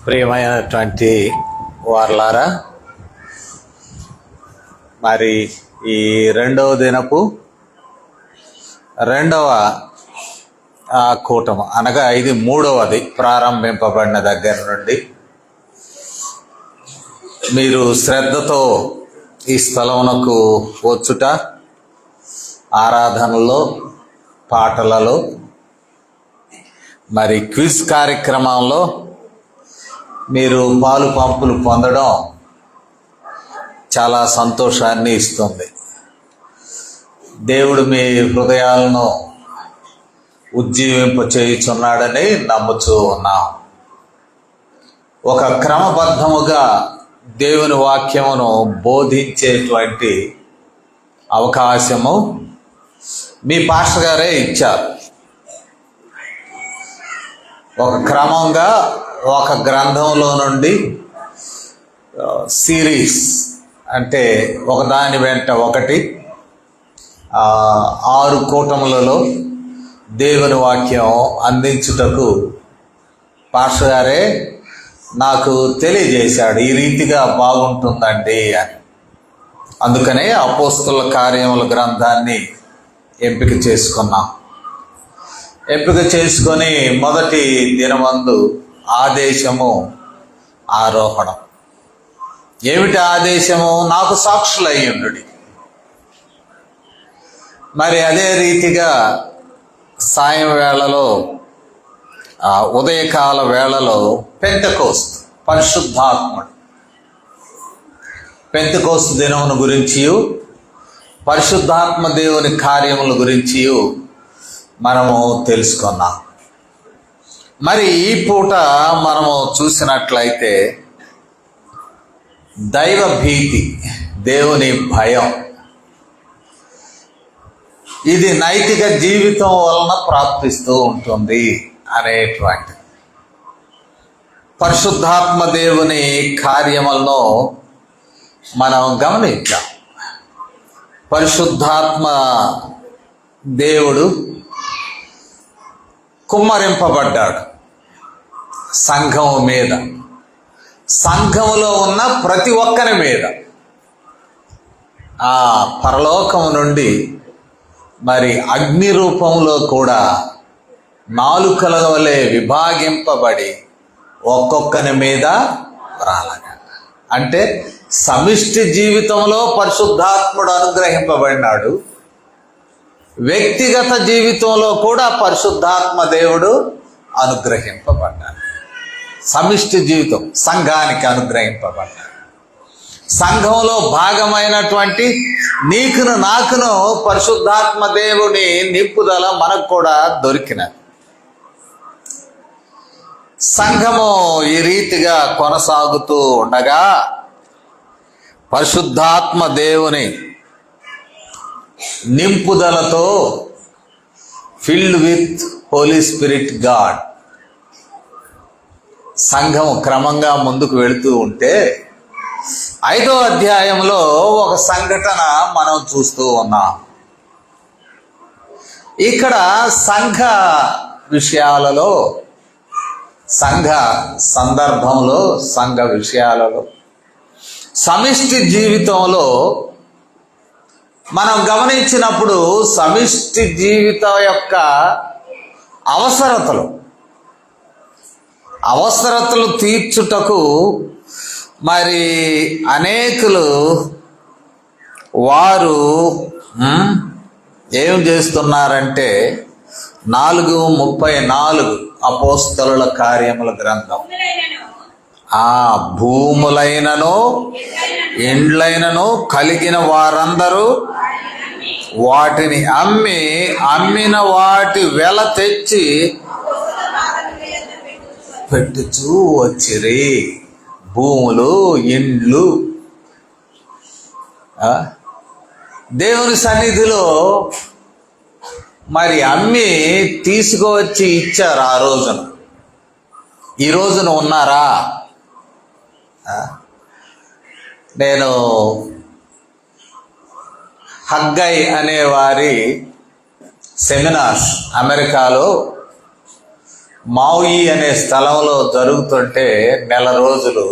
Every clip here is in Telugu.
ప్రియమైనటువంటి వారలారా, మరి ఈ రెండవ దినపు రెండవ కూటము అనగా ఇది మూడవది ప్రారంభింపబడిన దగ్గర నుండి మీరు శ్రద్ధతో ఈ స్థలమునకు వచ్చుట, ఆరాధనలో, పాటలలో, మరి క్విజ్ కార్యక్రమంలో మీరు పాలు పంపులు పొందడం చాలా సంతోషాన్ని ఇస్తుంది. దేవుడు మీ హృదయాలను ఉజ్జీవింప చేయుచున్నాడని నమ్ముచూ ఉన్నాం. ఒక క్రమబద్ధముగా దేవుని వాక్యమును బోధించేటువంటి అవకాశము మీ పాస్టర్ గారే ఇచ్చారు. ఒక క్రమంగా ఒక గ్రంథంలో నుండి సిరీస్ అంటే ఒకదాని వెంట ఒకటి 6 కూటములలో దేవుని వాక్యం అందించుటకు పాస్టర్ గారే నాకు తెలియజేశాడు, ఈ రీతిగా బాగుంటుందండి అని. అందుకనే అపోస్తలుల కార్యముల గ్రంథాన్ని ఎంపిక చేసుకొని మొదటి దినమందు ఆదేశము, ఆరోహణం. ఏమిటి ఆదేశము? నాకు సాక్షులయ్యుండుడి. మరి అదే రీతిగా సాయం వేళలో, ఉదయకాల వేళలో పెంతెకోస్తు, పరిశుద్ధాత్ముడు, పెంతెకోస్తు దినమును గురించి, పరిశుద్ధాత్మ దేవుని కార్యముల గురించి మనము తెలుసుకున్నాం. మరి ఈ పూట మనము చూసినట్లయితే దైవ భీతి, దేవుని భయం, ఇది నైతిక జీవితం వలన ప్రాప్తిస్తూ ఉంటుంది అనేటువంటి పరిశుద్ధాత్మ దేవుని కార్యములను మనం గమనించాం. పరిశుద్ధాత్మ దేవుడు కుమ్మరింపబడ్డాడు సంఘము మీద, సంఘములో ఉన్న ప్రతి ఒక్కరి మీద. ఆ పరలోకము నుండి మరి అగ్ని రూపంలో కూడా నాలుకల వలె విభాగింపబడి ఒక్కొక్కని మీద రాలగా, అంటే సమిష్టి జీవితంలో పరిశుద్ధాత్ముడు అనుగ్రహింపబడినాడు, వ్యక్తిగత జీవితంలో కూడా పరిశుద్ధాత్మ దేవుడు అనుగ్రహింపబడ్డాడు. సమిష్టి జీవితం సంఘానికి అనుగ్రహింపబడ్డాడు. సంఘంలో భాగమైనటువంటి నీకును నాకును పరిశుద్ధాత్మ దేవుని నింపుదల మనకు కూడా దొరికినది. సంఘము ఈ రీతిగా కొనసాగుతూ ఉండగా పరిశుద్ధాత్మ దేవుని నింపుదలతో, filled with Holy Spirit God, సంఘం క్రమంగా ముందుకు వెళుతూ ఉంటే 5వ అధ్యాయంలో ఒక సంఘటన మనం చూస్తూ ఉన్నాం. ఇక్కడ సంఘ విషయాలలో, సంఘ సందర్భంలో, సంఘ విషయాలలో, సమిష్టి జీవితంలో మనం గమనించినప్పుడు సమిష్టి జీవితం యొక్క అవసరతలు తీర్చుటకు మరి అనేకులు వారు ఏం చేస్తున్నారంటే 4:34 అపోస్తలుల కార్యముల గ్రంథం, భూములైనను ఇండ్లైనను కలిగిన వారందరూ వాటిని అమ్మిన వాటి వెల తెచ్చి పెట్టుచూ వచ్చిరి. భూములు, ఇండ్లు దేవుని సన్నిధిలో మరి అమ్మి తీసుకువచ్చి ఇచ్చారు. ఆ రోజున, ఈ రోజున ఉన్నారా? నేను హగ్గై అనే వారి సెమినార్స్ అమెరికాలో మాయి అనే స్థలంలో జరుగుతుంటే నెల రోజులు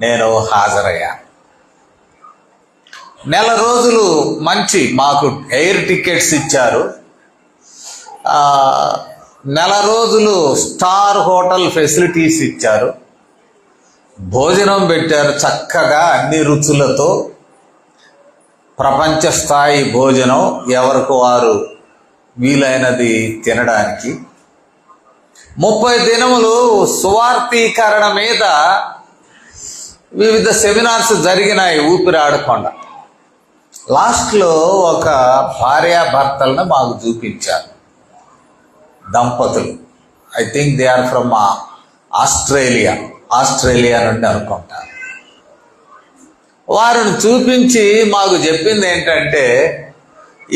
నేను హాజరయ్యాను. నెల రోజులు మంచి మాకు ఎయిర్ టికెట్స్ ఇచ్చారు. నెల రోజులు స్టార్ హోటల్ ఫెసిలిటీస్ ఇచ్చారు. భోజనం పెట్టారు చక్కగా అన్ని రుచులతో, ప్రపంచ స్థాయి భోజనం, ఎవరికి వారు వీలైనది తినడానికి. 30 దినములు సువార్తీకరణ మీద వివిధ సెమినార్స్ జరిగినాయి ఊపిరాడకుండా. లాస్ట్లో ఒక భార్యాభర్తలను మాకు చూపించారు, దంపతులు. I think they are from Australia నుండి అనుకుంటాను. వారిని చూపించి మాకు చెప్పింది ఏంటంటే,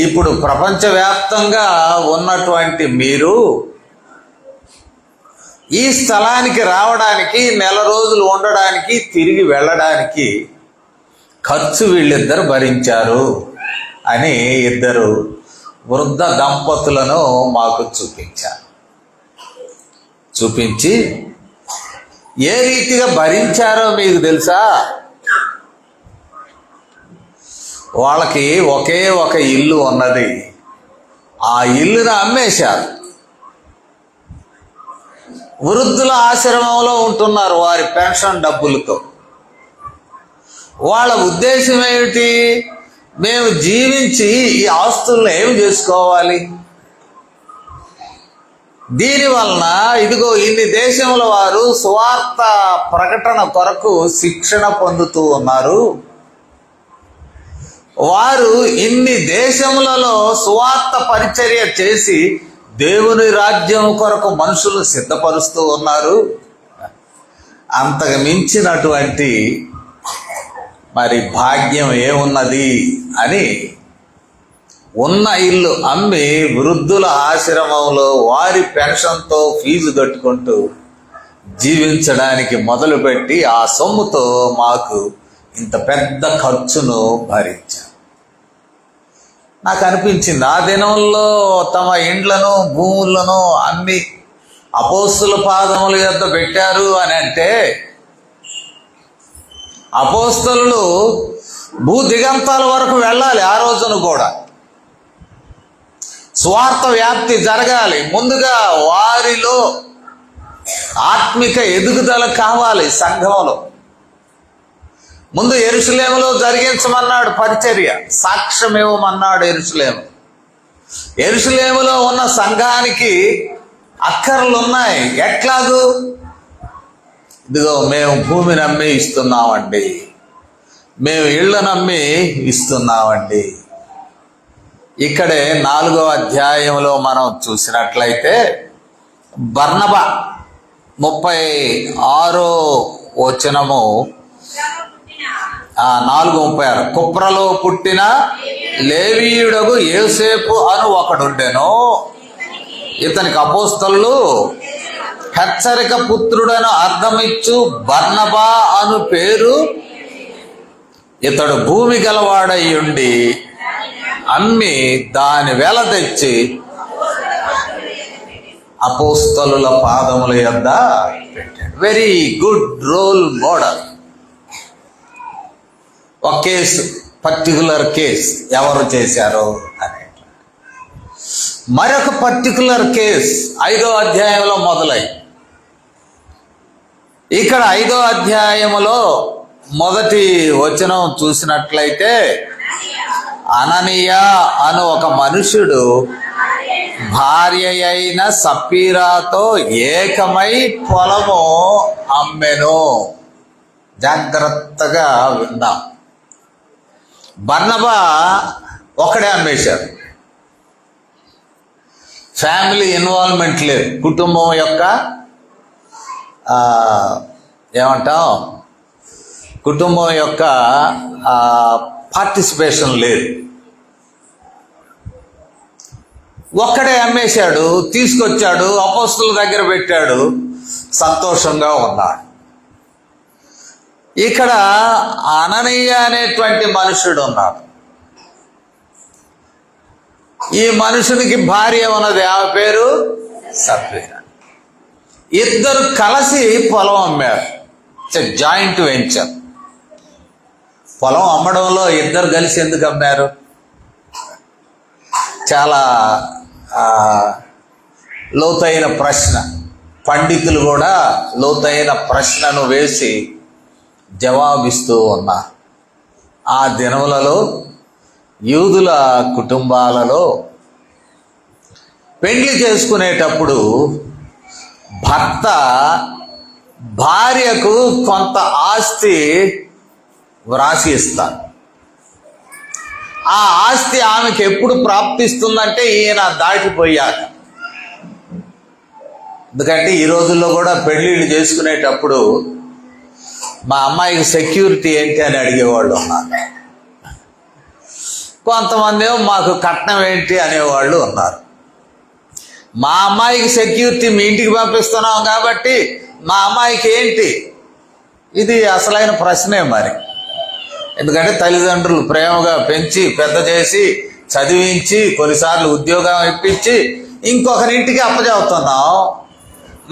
ఇప్పుడు ప్రపంచవ్యాప్తంగా ఉన్నటువంటి మీరు ఈ స్థలానికి రావడానికి, నెల రోజులు ఉండడానికి, తిరిగి వెళ్ళడానికి ఖర్చు వీళ్ళిద్దరు భరించారు అని ఇద్దరు వృద్ధ దంపతులను మాకు చూపించారు. చూపించి ఏ రీతిగా భరించారో మీకు తెలుసా? వాళ్ళకి ఒకే ఒక ఇల్లు ఉన్నది. ఆ ఇల్లును అమ్మేశారు. వృద్ధుల ఆశ్రమంలో ఉంటున్నారు వారి పెన్షన్ డబ్బులతో. వాళ్ళ ఉద్దేశం ఏమిటి? మేము జీవించి ఈ ఆస్తులను ఏమి చేసుకోవాలి? దీనివలన ఇదిగో ఇన్ని దేశముల వారు సువార్త ప్రకటన కొరకు శిక్షణ పొందుతూ ఉన్నారు. వారు ఇన్ని దేశములలో సువార్త పరిచర్య చేసి దేవుని రాజ్యం కొరకు మనుషులు సిద్ధపరుస్తూ ఉన్నారు. అంతకు మించినటువంటి మరి భాగ్యం ఏమున్నది అని ఉన్న ఇల్లు అమ్మి వృద్ధుల ఆశ్రమంలో వారి పెన్షన్తో ఫీజు కట్టుకుంటూ జీవించడానికి మొదలుపెట్టి ఆ సొమ్ముతో మాకు ఇంత పెద్ద ఖర్చును భరించారు. నాకు అనిపించింది, ఆ దినంలో తమ ఇండ్లను భూములను అమ్మి అపోస్తుల పాదముల యొద్ద పెట్టారు అని అంటే, అపోస్తలులు భూ దిగంతాల వరకు వెళ్ళాలి. ఆ రోజున కూడా స్వార్థ వ్యాప్తి జరగాలి. ముందుగా వారిలో ఆత్మిక ఎదుగుదల కావాలి. సంఘంలో ముందు యెరూషలేములో జరిగించమన్నాడు పరిచర్య, సాక్ష్యం ఇవ్వమన్నాడు యెరూషలేము. యెరూషలేములో ఉన్న సంఘానికి అక్కర్లు ఉన్నాయి. ఎట్లాగూ? ఇదిగో మేము భూమిని అమ్మి ఇస్తున్నామండి, మేము ఇళ్లను అమ్మి ఇస్తున్నామండి. ఇక్కడే 4వ అధ్యాయంలో మనం చూసినట్లయితే బర్నబా 36వ వచనము 4:36, కుప్రలో పుట్టిన లేవీయుడగు యోసేపు అను ఒకడుండెను. ఇతనికి అపోస్తలులు హెచ్చరిక పుత్రుడను అర్థమిచ్చు బర్నబా అను పేరు. ఇతడు భూమి గలవాడయ్యుండి అమ్మి దాని వెల తెచ్చి అపోస్తలుల పాదముల యొద్ద పెట్టాడు. Very good role model. ఒక కేసు, పర్టికులర్ కేస్ ఎవరు చేశారో అని. మరొక పర్టికులర్ కేస్ 5వ అధ్యాయంలో మొదలై, ఇక్కడ 5వ అధ్యాయములో మొదటి వచనం చూసినట్లయితే, అననీయ అను ఒక మనుషుడు భార్య అయిన సప్పీరాతో ఏకమై పొలము అమ్మెను. జాగ్రత్తగా విందాం. బర్నబా ఒకడే అమ్మేశాడు. ఫ్యామిలీ ఇన్వాల్వ్మెంట్ లేదు. కుటుంబం యొక్క ఏమంటాం, కుటుంబం యొక్క పార్టిసిపేషన్ లేదు. ఒక్కడే అమ్మేశాడు, తీసుకొచ్చాడు, అపోస్తలుల దగ్గర పెట్టాడు, సంతోషంగా ఉన్నాడు. ఇక్కడ అననీయ అనేటువంటి మనుషుడు ఉన్నాడు. ఈ మనుషునికి భార్య ఉన్నది, ఆమె పేరు సప్పీరా. ఇద్దరు కలిసి పొలం అమ్మారు. Joint venture. పొలం అమ్మడంలో ఇద్దరు కలిసి ఎందుకు అమ్మారు? చాలా లోతైన ప్రశ్న. పండితులు కూడా లోతైన ప్రశ్నను వేసి జవాబిస్తూ ఉన్నారు. ఆ దినములలో యూదుల కుటుంబాలలో పెళ్లి చేసుకునేటప్పుడు భర్త భార్యకు కొంత ఆస్తి వ్రాసి ఇస్తారు. ఆ ఆస్తి ఆమెకు ఎప్పుడు ప్రాప్తిస్తుందంటే ఈయన దాటిపోయాక. ఎందుకంటే ఈ రోజుల్లో కూడా పెళ్ళిళ్ళు చేసుకునేటప్పుడు మా అమ్మాయికి సెక్యూరిటీ ఏంటి అని అడిగేవాళ్ళు ఉన్నారు. కొంతమంది ఏమో మాకు కట్నం ఏంటి అనేవాళ్ళు ఉన్నారు. మా అమ్మాయికి సెక్యూరిటీ మీ ఇంటికి పంపిస్తున్నాం కాబట్టి మా అమ్మాయికి ఏంటి? ఇది అసలైన ప్రశ్నే మరి. ఎందుకంటే తల్లిదండ్రులు ప్రేమగా పెంచి పెద్ద చేసి చదివించి కొన్నిసార్లు ఉద్యోగం ఇప్పించి ఇంకొకరింటికి అప్పచెబుతున్నాం.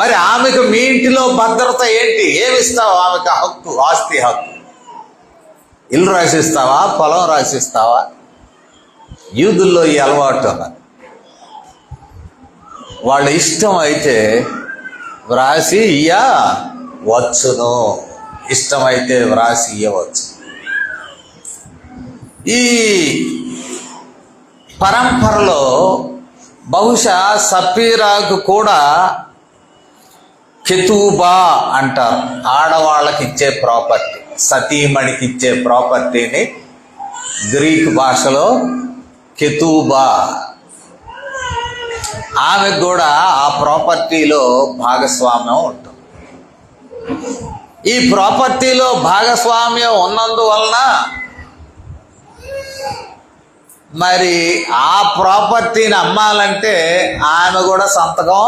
మరి ఆమెకు మీ ఇంటిలో భద్రత ఏంటి? ఏమిస్తావు ఆమెకు? హక్కు, ఆస్తి హక్కు. ఇల్లు రాసిస్తావా? పొలం రాసిస్తావా? యూదుల్లో ఈ అలవాటు ఉన్నది. వాళ్ళ ఇష్టం అయితే వ్రాసి ఇయ్యవచ్చును, ఇష్టమైతే వ్రాసి ఇయ్యవచ్చు. ఈ పరంపరలో బహుశా సప్పీరాకు కూడా కెతూబా అంటారు. ఆడవాళ్ళకి ఇచ్చే ప్రాపర్టీ, సతీమణికి ఇచ్చే ప్రాపర్టీని గ్రీక్ భాషలో కెతూబా. ఆమెకు కూడా ఆ ప్రాపర్టీలో భాగస్వామ్యం ఉంటుంది. ఈ ప్రాపర్టీలో భాగస్వామ్యం ఉన్నందువలన మరి ఆ ప్రాపర్టీని అమ్మాలంటే ఆమె కూడా సంతకం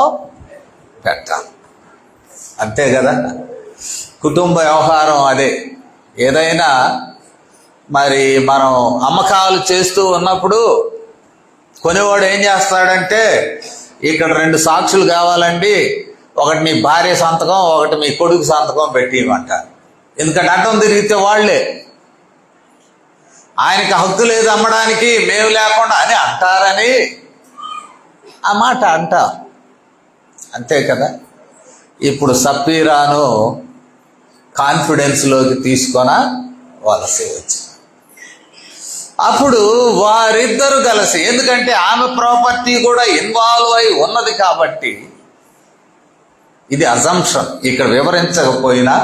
పెట్టాలి. అంతే కదా, కుటుంబ వ్యవహారం అదే. ఏదైనా మరి మనం అమ్మకాలు చేస్తూ ఉన్నప్పుడు కొనేవాడు ఏం చేస్తాడంటే, ఇక్కడ 2 సాక్షులు కావాలండి, ఒకటి మీ భార్య సంతకం, ఒకటి మీ కొడుకు సంతకం పెట్టిమంటారు. ఎందుకంటే అడ్డం తిరిగితే వాళ్ళే, ఆయనకి హక్కు లేదు అమ్మడానికి, మేము లేకుండా అని అంటారని ఆ మాట అంటారు. అంతే కదా. ఇప్పుడు సప్పీరాను కాన్ఫిడెన్స్లోకి వలసి వచ్చింది. అప్పుడు వారిద్దరు కలిసి, ఎందుకంటే ఆమె ప్రాపర్టీ కూడా ఇన్వాల్వ్ అయి ఉన్నది కాబట్టి, ఇది అజంప్షన్, ఇక్కడ వివరించకపోయినా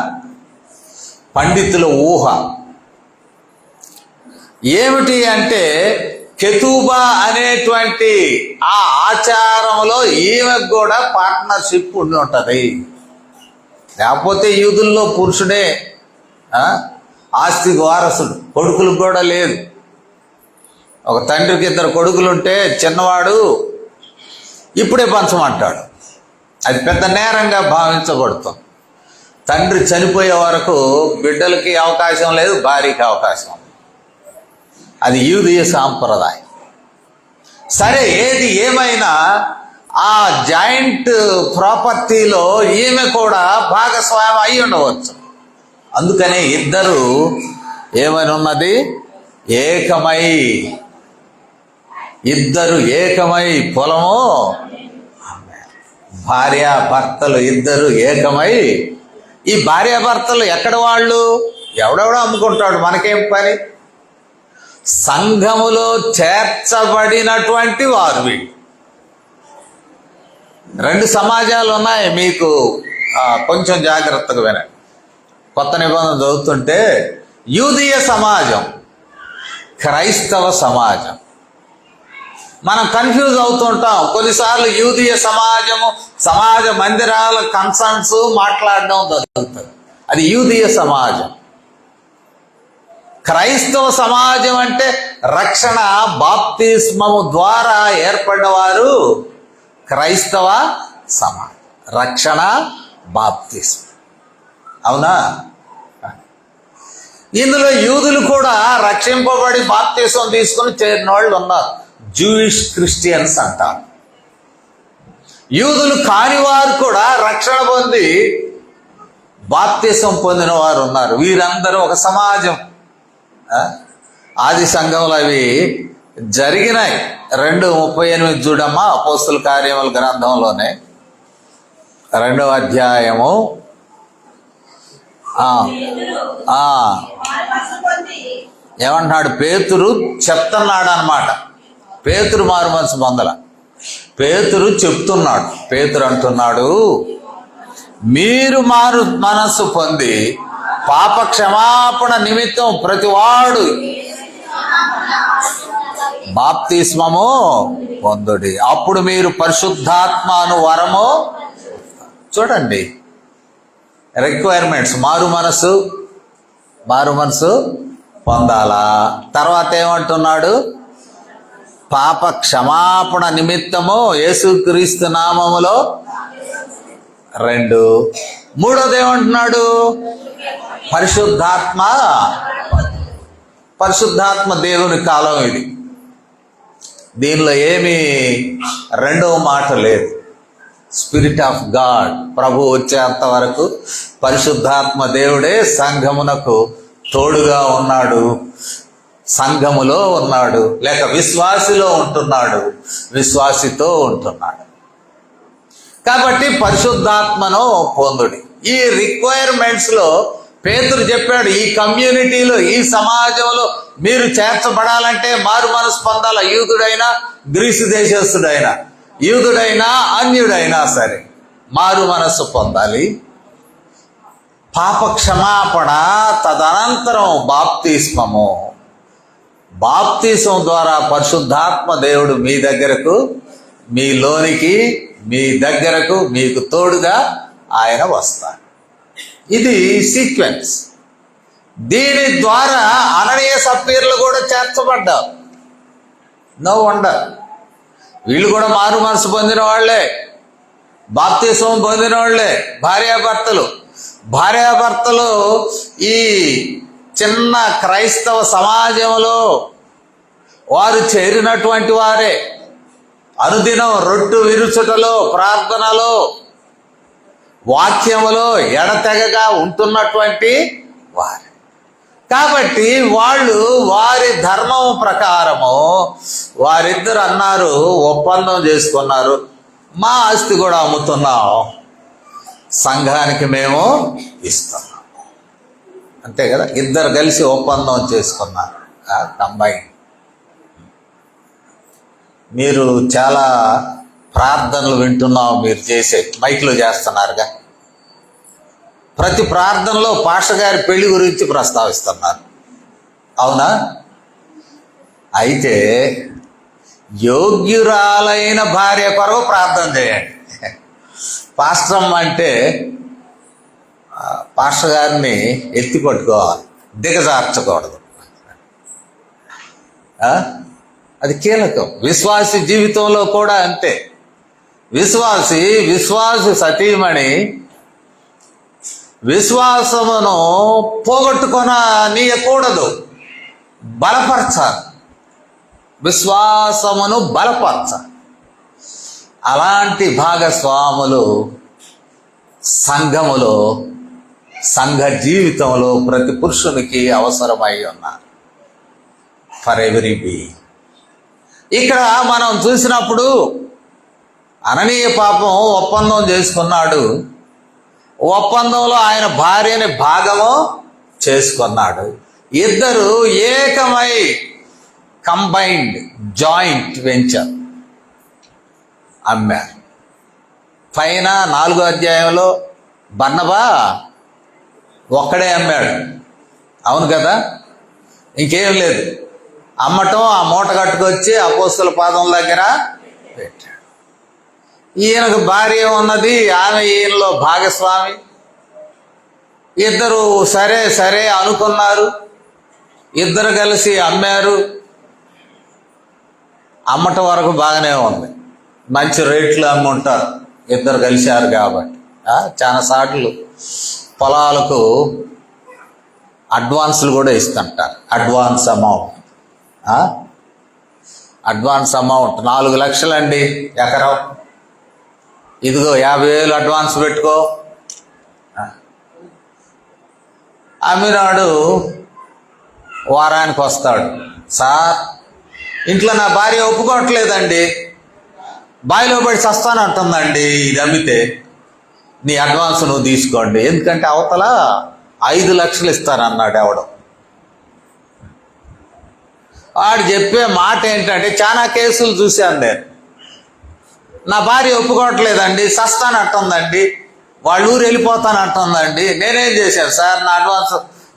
పండితుల ఊహ ఏమిటి అంటే, కెతూబా అనేటువంటి ఆ ఆచారంలో ఈమెకు కూడా పార్ట్నర్షిప్ ఉండి ఉంటుంది. లేకపోతే యూదుల్లో పురుషుడే ఆస్తికి వారసుడు, కొడుకులకు కూడా లేదు. ఒక తండ్రికి 2 కొడుకులుంటే చిన్నవాడు ఇప్పుడే పంచమంటాడు. అది పెద్ద నేరంగా భావించబడుతుంది. తండ్రి చనిపోయే వరకు బిడ్డలకి అవకాశం లేదు, భార్యకి అవకాశం. అది యూదీయ సాంప్రదాయం. సరే, ఏది ఏమైనా ఆ జాయింట్ ప్రాపర్టీలో ఈమె కూడా భాగస్వామ్యం అయి ఉండవచ్చు. అందుకనే ఇద్దరు ఏమని ఉన్నది, ఇద్దరు ఏకమై పొలము, భార్యాభర్తలు ఇద్దరు ఏకమై. ఈ భార్యాభర్తలు ఎక్కడ వాళ్ళు? ఎవడెవడో అమ్ముకుంటాడు, మనకేం పని? సంఘములో చేర్చబడినటువంటి వారు వీళ్ళు. 2 సమాజాలు ఉన్నాయి, మీకు కొంచెం జాగ్రత్తగా వినండి. కొత్త నిబంధన చదువుతుంటే యూదీయ సమాజం, క్రైస్తవ సమాజం. మనం కన్ఫ్యూజ్ అవుతుంటాం కొన్నిసార్లు. యూదీయ సమాజ మందిరాల కన్సర్న్స్ మాట్లాడడం జరుగుతుంది, అది యూదీయ సమాజం. క్రైస్తవ సమాజం అంటే రక్షణ బాప్తిస్మము ద్వారా ఏర్పడిన వారు క్రైస్తవ సమాజం. రక్షణ బాప్తిస్మం, అవునా? ఇందులో యూదులు కూడా రక్షింపబడి బాప్తిస్మం తీసుకుని చేరిన వాళ్ళు ఉన్నారు. జూయిష్ క్రిస్టియన్స్ అంటారు. యూదులు కాని వారు కూడా రక్షణ పొంది బాప్తిసం పొందిన వారు ఉన్నారు. వీరందరూ ఒక సమాజం. ఆది సంఘంలో అవి జరిగినాయి. 2:38 చూడమ్మా, అపోస్తుల కార్యముల గ్రంథంలోనే 2వ అధ్యాయము. ఏమంటున్నాడు? పేతురు చెప్తున్నాడు అన్నమాట. పేతురు మారు మనసు పొందల. పేతురు చెప్తున్నాడు. పేతురు అంటున్నాడు, మీరు మారు మనస్సు పొంది పాప క్షమాపణ నిమిత్తం ప్రతివాడు బాప్తిస్మము పొందుడి, అప్పుడు మీరు పరిశుద్ధాత్మను వరము. చూడండి రిక్వైర్మెంట్స్. మారు మనసు పొందాలా. తర్వాత ఏమంటున్నాడు? పాప క్షమాపణ నిమిత్తము యేసుక్రీస్తు నామములో 2. మూడోది ఏమంటున్నాడు? పరిశుద్ధాత్మ దేవుని కాలం ఇది. దీనిలో ఏమీ రెండవ మాట లేదు. స్పిరిట్ ఆఫ్ గాడ్, ప్రభు వచ్చేంత వరకు పరిశుద్ధాత్మ దేవుడే సంఘమునకు తోడుగా ఉన్నాడు, సంఘములో ఉన్నాడు, లేక విశ్వాసిలో ఉంటున్నాడు, విశ్వాసితో ఉంటున్నాడు. కాబట్టి పరిశుద్ధాత్మను పొందుడి. ఈ రిక్వైర్మెంట్స్ లో పేతురు చెప్పాడు, ఈ కమ్యూనిటీలో, ఈ సమాజంలో మీరు చేర్చబడాలంటే మారు మనసు పొందాల. యూదుడైనా గ్రీసు దేశస్థుడైనా, యూదుడైనా అన్యుడైనా సరే మారు మనస్సు పొందాలి. పాప క్షమాపణ, తదనంతరం బాప్తిస్మము. బాప్తిసం ద్వారా పరిశుద్ధాత్మ దేవుడు మీ దగ్గరకు, మీలోనికి, మీ దగ్గరకు, మీకు తోడుగా ఆయన వస్తాడు. ఇది సీక్వెన్స్. దీని ద్వారా అననీయ సప్పీర్లు కూడా చేర్చబడ్డారు. No wonder. వీళ్ళు కూడా మారు మనసు పొందిన వాళ్లే, బాప్తిసం పొందిన వాళ్లే, భార్యాభర్తలు ఈ చిన్న క్రైస్తవ సమాజంలో వారు చేరినటువంటి వారే. అనుదినం రొట్టు విరుచుటలో, ప్రార్థనలో, వాక్యములో ఎడతెగగా ఉంటున్నటువంటి వారు. కాబట్టి వాళ్ళు వారి ధర్మం ప్రకారము వారిద్దరు అన్నారు, ఒప్పందం చేసుకున్నారు, మా ఆస్తి కూడా అమ్ముతున్నాం, సంఘానికి మేము ఇస్తున్నాం. అంతే కదా, ఇద్దరు కలిసి ఒప్పందం చేసుకున్నారు, కంబైన్. మీరు చాలా ప్రార్థనలు వింటున్నాం, మీరు చేసే మైక్లో చేస్తున్నారుగా. ప్రతి ప్రార్థనలో పాస్టర్ గారి పెళ్లి గురించి ప్రస్తావిస్తున్నారు, అవునా? అయితే యోగ్యురాలైన భార్య కొరకు ప్రార్థన చేయండి. పాస్టర్ అంటే పాస్టర్ గారిని ఎత్తి పట్టుకోవాలి, దిగజార్చకూడదు. అది కీలకం. విశ్వాసి జీవితంలో కూడా అంతే. విశ్వాసి సతీమణి విశ్వాసమును పోగొట్టుకొననీయకూడదు, బలపరచాలి. విశ్వాసమును బలపరచాలి. అలాంటి భాగస్వాములు సంఘములో, సంఘ జీవితంలో ప్రతి పురుషునికి అవసరమై ఉన్నారు. For every being. ఇక్కడ మనం చూసినప్పుడు అననీయ పాపం ఒప్పందం చేసుకున్నాడు. ఒప్పందంలో ఆయన భార్యని భాగము చేసుకున్నాడు. ఇద్దరు ఏకమై కంబైన్డ్ జాయింట్ వెంచర్ అమ్మారు. పైన 4వ అధ్యాయంలో బర్నబా ఒక్కడే అమ్మాడు, అవును కదా, ఇంకేం లేదు. అమ్మటం, ఆ మూట కట్టుకొచ్చి అపోస్తల పాదం దగ్గర పెట్టాడు. ఈయనకు భార్య ఉన్నది, ఆమె ఈయనలో భాగస్వామి. ఇద్దరు సరే సరే అనుకున్నారు, ఇద్దరు కలిసి అమ్మారు. అమ్మటం వరకు బాగానే ఉంది, మంచి రేట్లు అమ్ముంటారు, ఇద్దరు కలిశారు కాబట్టి. చాలా సార్లు పొలాలకు అడ్వాన్సులు కూడా ఇస్తుంటారు. అడ్వాన్స్ అమౌంట్ 4 లక్షలండి ఎకరం. ఇదిగో 50,000 అడ్వాన్స్ పెట్టుకో. అమ్మినాడు వారానికి వస్తాడు. సార్, ఇంట్లో నా భార్య ఒప్పుకోవట్లేదండి, బావిలో పడి చస్తానంటుందండి, ఇది అమ్మితే నీ అడ్వాన్స్ నువ్వు తీసుకోండి, ఎందుకంటే అవతల 5 లక్షలు ఇస్తానన్నాడు ఎవడు. వాడు చెప్పే మాట ఏంటంటే, చాలా కేసులు చూశాను నేను, నా భార్య ఒప్పుకోవట్లేదండి, చస్తానంటుందండి, వాళ్ళ ఊరు వెళ్ళిపోతానంటుందండి, నేనేం చేశాను సార్,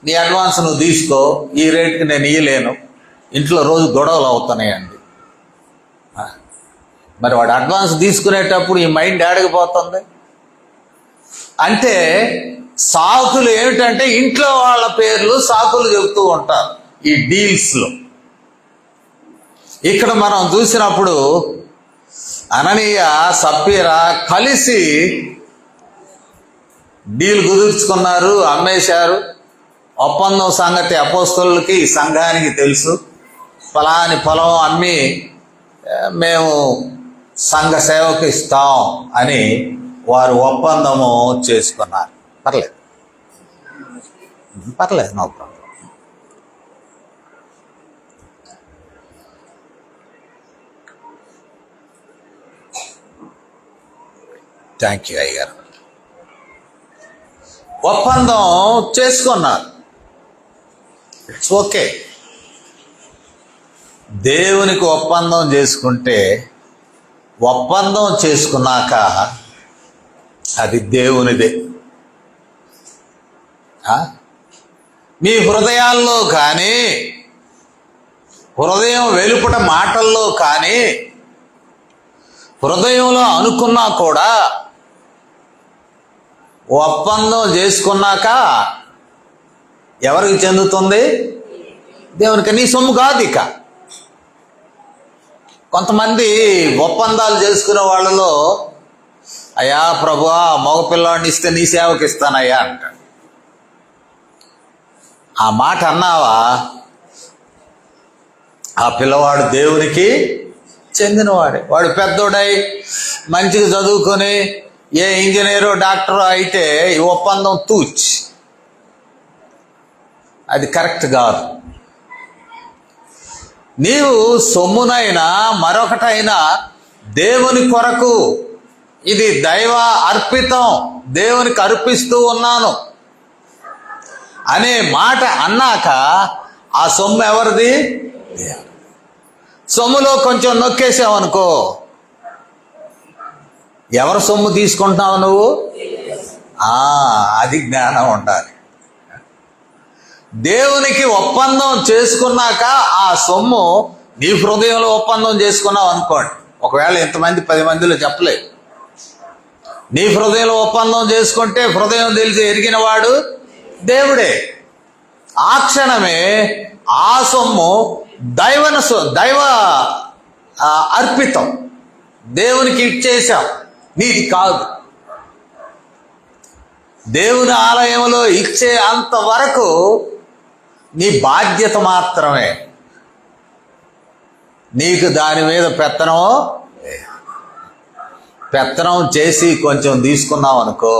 నీ అడ్వాన్స్ నువ్వు తీసుకో, ఈ రేటుకి నేను ఇయ్యలేను, ఇంట్లో రోజు గొడవలు అవుతున్నాయండి. మరి వాడు అడ్వాన్స్ తీసుకునేటప్పుడు ఈ మైండ్ ఏడకపోతుంది అంటే, సాకులు ఏమిటంటే ఇంట్లో వాళ్ళ పేర్లు సాకులు చెబుతూ ఉంటారు ఈ డీల్స్లో. ఇక్కడ మనం చూసినప్పుడు అననీయ సప్పీరా కలిసి డీల్ కుదుర్చుకున్నారు, అమ్మేశారు. ఒప్పందం సంగతి అపోస్తలులకి సంఘానికి తెలుసు. ఫలాని పొలం అమ్మి మేము సంఘ సేవకు ఇస్తాం అని వారు ఒప్పందము చేసుకున్నారు. పర్లేదు, నో ప్రాబ్లం. థ్యాంక్ యూ అయ్యగారు. ఒప్పందం చేసుకున్నారు, ఇట్స్ ఓకే. దేవునికి ఒప్పందం చేసుకుంటే, ఒప్పందం చేసుకున్నాక అది దేవునిదే. మీ హృదయాల్లో కానీ, హృదయం వెలుపట మాటల్లో కానీ, హృదయంలో అనుకున్నా కూడా ఒప్పందం చేసుకున్నాక ఎవరికి చెందుతుంది? దేవునికి. నీ సొమ్ము కాదు. ఇక కొంతమంది ఒప్పందాలు చేసుకునే వాళ్ళలో, అయ్యా ప్రభువా మగపిల్లాడిని ఇస్తే నీ సేవకి ఇస్తానయ్యా అంటాడు. ఆ మాట అన్నావా, ఆ పిల్లవాడు దేవునికి చెందినవాడే. వాడు పెద్దోడై మంచిగా చదువుకొని ఏ ఇంజనీరో డాక్టరో అయితే ఈ ఒప్పందం తూచ్, అది కరెక్ట్ కాదు. నీవు సొమ్మునైనా మరొకటైనా దేవుని కొరకు, ఇది దైవ అర్పితం, దేవునికి అర్పిస్తూ ఉన్నాను అనే మాట అన్నాక ఆ సొమ్ము ఎవరిది? సొమ్ములో కొంచెం నొక్కేసావనుకో, ఎవరు సొమ్ము తీసుకుంటున్నావు నువ్వు? అది జ్ఞానం ఉండాలి. దేవునికి ఒప్పందం చేసుకున్నాక ఆ సొమ్ము నీ హృదయంలో ఒప్పందం చేసుకున్నావు అనుకోండి. ఒకవేళ ఇంతమంది 10 మందిలో చెప్పలేదు, నీ హృదయంలో ఒప్పందం చేసుకుంటే హృదయం తెలిసి ఎరిగిన వాడు దేవుడే. ఆ క్షణమే ఆ సొమ్ము దైవ అర్పితం, దేవునికి ఇచ్చేసాం, నీది కాదు. దేవుని ఆలయంలో ఇచ్చే అంతవరకు నీ బాధ్యత మాత్రమే, నీకు దాని మీద పెత్తనం చేసి కొంచెం తీసుకున్నావు అనుకో,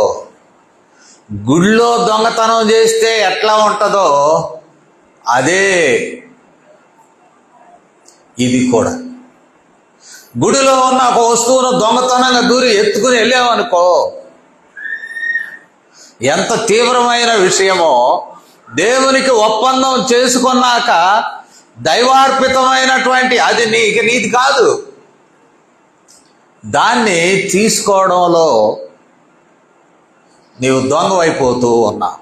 గుడిలో దొంగతనం చేస్తే ఎట్లా ఉంటుందో అదే ఇది కూడా. గుడిలో ఉన్న ఒక వస్తువును దొంగతనంగా దూరి ఎత్తుకుని వెళ్ళావనుకో, ఎంత తీవ్రమైన విషయమో. దేవునికి ఒప్పందం చేసుకున్నాక దైవార్పితమైనటువంటి అది నీది కాదు, దాన్ని తీసుకోవడంలో నీవు దొంగవైపోతూ ఉన్నావు.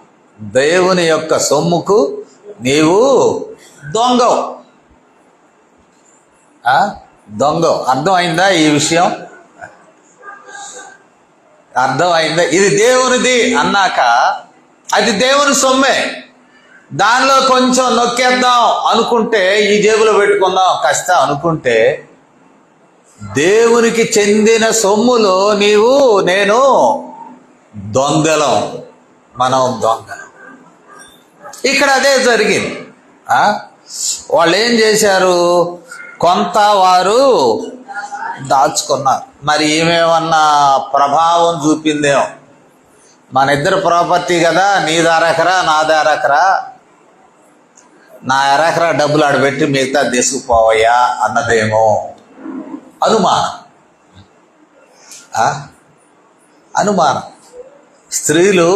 దేవుని యొక్క సొమ్ముకు నీవు దొంగవు. అర్థమైందా ఈ విషయం? అర్థమైందా? ఇది దేవునిది అన్నాక అది దేవుని సొమ్మే. దానిలో కొంచెం నొక్కేద్దాం అనుకుంటే, ఈ జేబులో పెట్టుకుందాం కష్ట అనుకుంటే, దేవునికి చెందిన సొమ్ములో నేను దొంగలం, మనం దొంగలం. ఇక్కడ అదే జరిగింది. వాళ్ళు ఏం చేశారు? కొంత వారు దాచుకున్నారు. మరి ఏమేమన్నా ప్రభావం చూపిందేమో, మన ఇద్దరు ప్రాపర్టీ కదా, నీది అరెకరా నాది అరెకరా, నా అరెకరా డబ్బులు ఆడబెట్టి మిగతా తీసుకుపోవయ్యా అన్నదేమో అనుమానం. అనుమానం. స్త్రీలు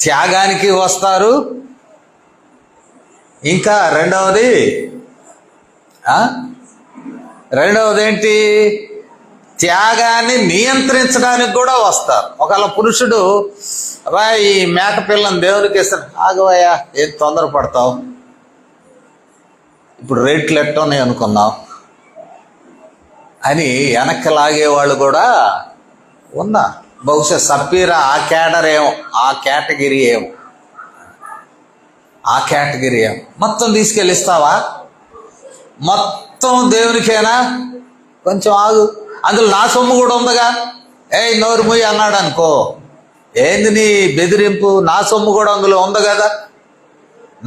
త్యాగానికి వస్తారు. ఇంకా రెండవది ఏంటి, త్యాగాన్ని నియంత్రించడానికి కూడా వస్తారు. ఒకవేళ పురుషుడు అబ్బా ఈ మేక పిల్లని దేవునికి ఇస్తాడు, ఆగవయ్యా ఏం తొందరపడతావు, ఇప్పుడు రేట్లు ఎట్టున్నాయి అనుకున్నావు అని వెనక్కి లాగేవాళ్ళు కూడా ఉన్నారు. బహుశా సప్పీరా ఆ కేటగిరీ ఏమో. మొత్తం తీసుకెళ్ళిస్తావా, మొత్తం దేవునికేనా, కొంచెం ఆగు, అందులో నా సొమ్ము కూడా ఉందిగా, నోరు మూయి అన్నాడు అనుకో, ఏంది నీ బెదిరింపు, నా సొమ్ము కూడా అందులో ఉంది కదా,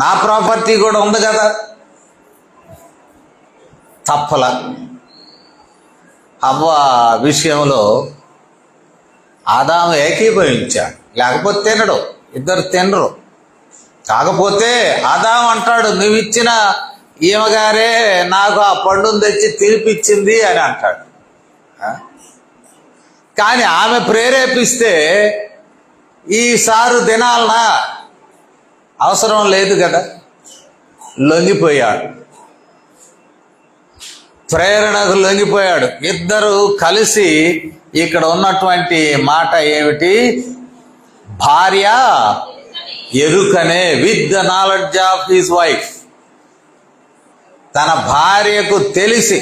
నా ప్రాపర్టీ కూడా ఉంది కదా. తప్పల అవ్వ విషయంలో ఆదాము ఏకీభవించాడు, లేకపోతే తినడు, ఇద్దరు తినరు. కాకపోతే ఆదాము అంటాడు, నువ్వు ఇచ్చిన ఈమెగారే నాకు ఆ పండును తెచ్చి తినిపించింది అని అంటాడు. కానీ ఆమె ప్రేరేపిస్తే ఈసారి తినాలనా, అవసరం లేదు కదా, లొంగిపోయాడు, ప్రేరణకు లొంగిపోయాడు. ఇద్దరు కలిసి ఇక్కడ ఉన్నటువంటి మాట ఏమిటి, భార్య ఎరుకనే, with the knowledge of his wife, తన భార్యకు తెలిసి.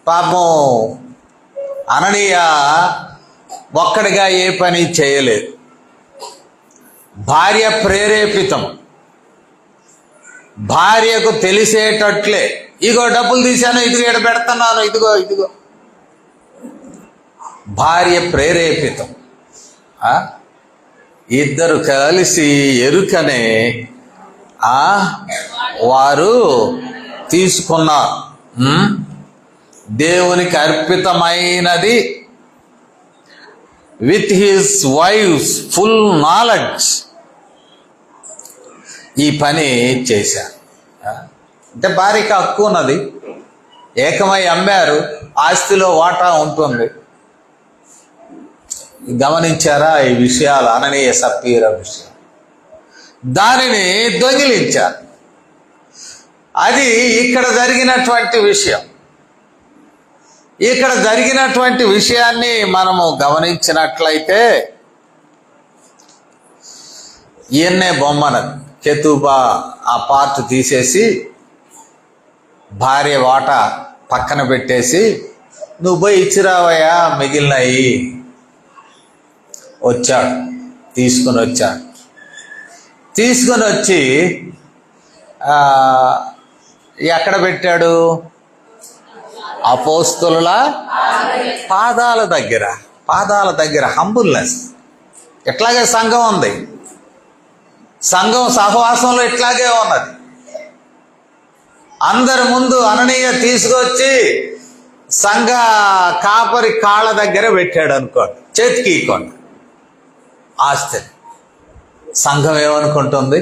పాపం అననీయ ఒక్కడిగా ఏ పని చేయలేదు, భార్య ప్రేరేపితం, భార్యకు తెలిసేటట్లే, ఇగో డబ్బులు తీశాను, ఇదిగో ఇక్కడ పెడుతున్నాను, ఇదిగో. భార్య ప్రేరేపితం. ఇద్దరు కలిసి ఎరుకనే వారు తీసుకున్నారు. దేవునికి అర్పితమైనది, with his wife's full knowledge ఈ పని చేశారు. అంటే భార్యకి హక్కు ఉన్నది, ఏకమై అమ్మారు, ఆస్తిలో వాటా ఉంటుంది. గమనించారా ఈ విషయాలు, అననీయ సప్పీరా విషయం, దానిని దొంగిలించారు. అది ఇక్కడ జరిగినటువంటి విషయం. ఇక్కడ జరిగినటువంటి విషయాన్ని మనము గమనించినట్లయితే, ఈయన్నే బొమ్మను కెతుబా ఆ పార్ట్ తీసేసి భార్య వాటా పక్కన పెట్టేసి, నువ్వు పోయి ఇచ్చిరావయ్యా మిగిలినవి. వచ్చాడు, తీసుకుని వచ్చి ఎక్కడ పెట్టాడు, అపోస్తలుల పాదాల దగ్గర హంబుల్నెస్. ఇట్లాగే సంఘం ఉంది, సంఘం సహవాసంలో ఇట్లాగే ఉన్నది. అందరి ముందు అననీయ తీసుకొచ్చి సంఘ కాపరి కాళ్ళ దగ్గర పెట్టాడు అనుకోండి, చేతికి ఇవ్వండి ఆస్తి. సంఘం ఏమనుకుంటుంది,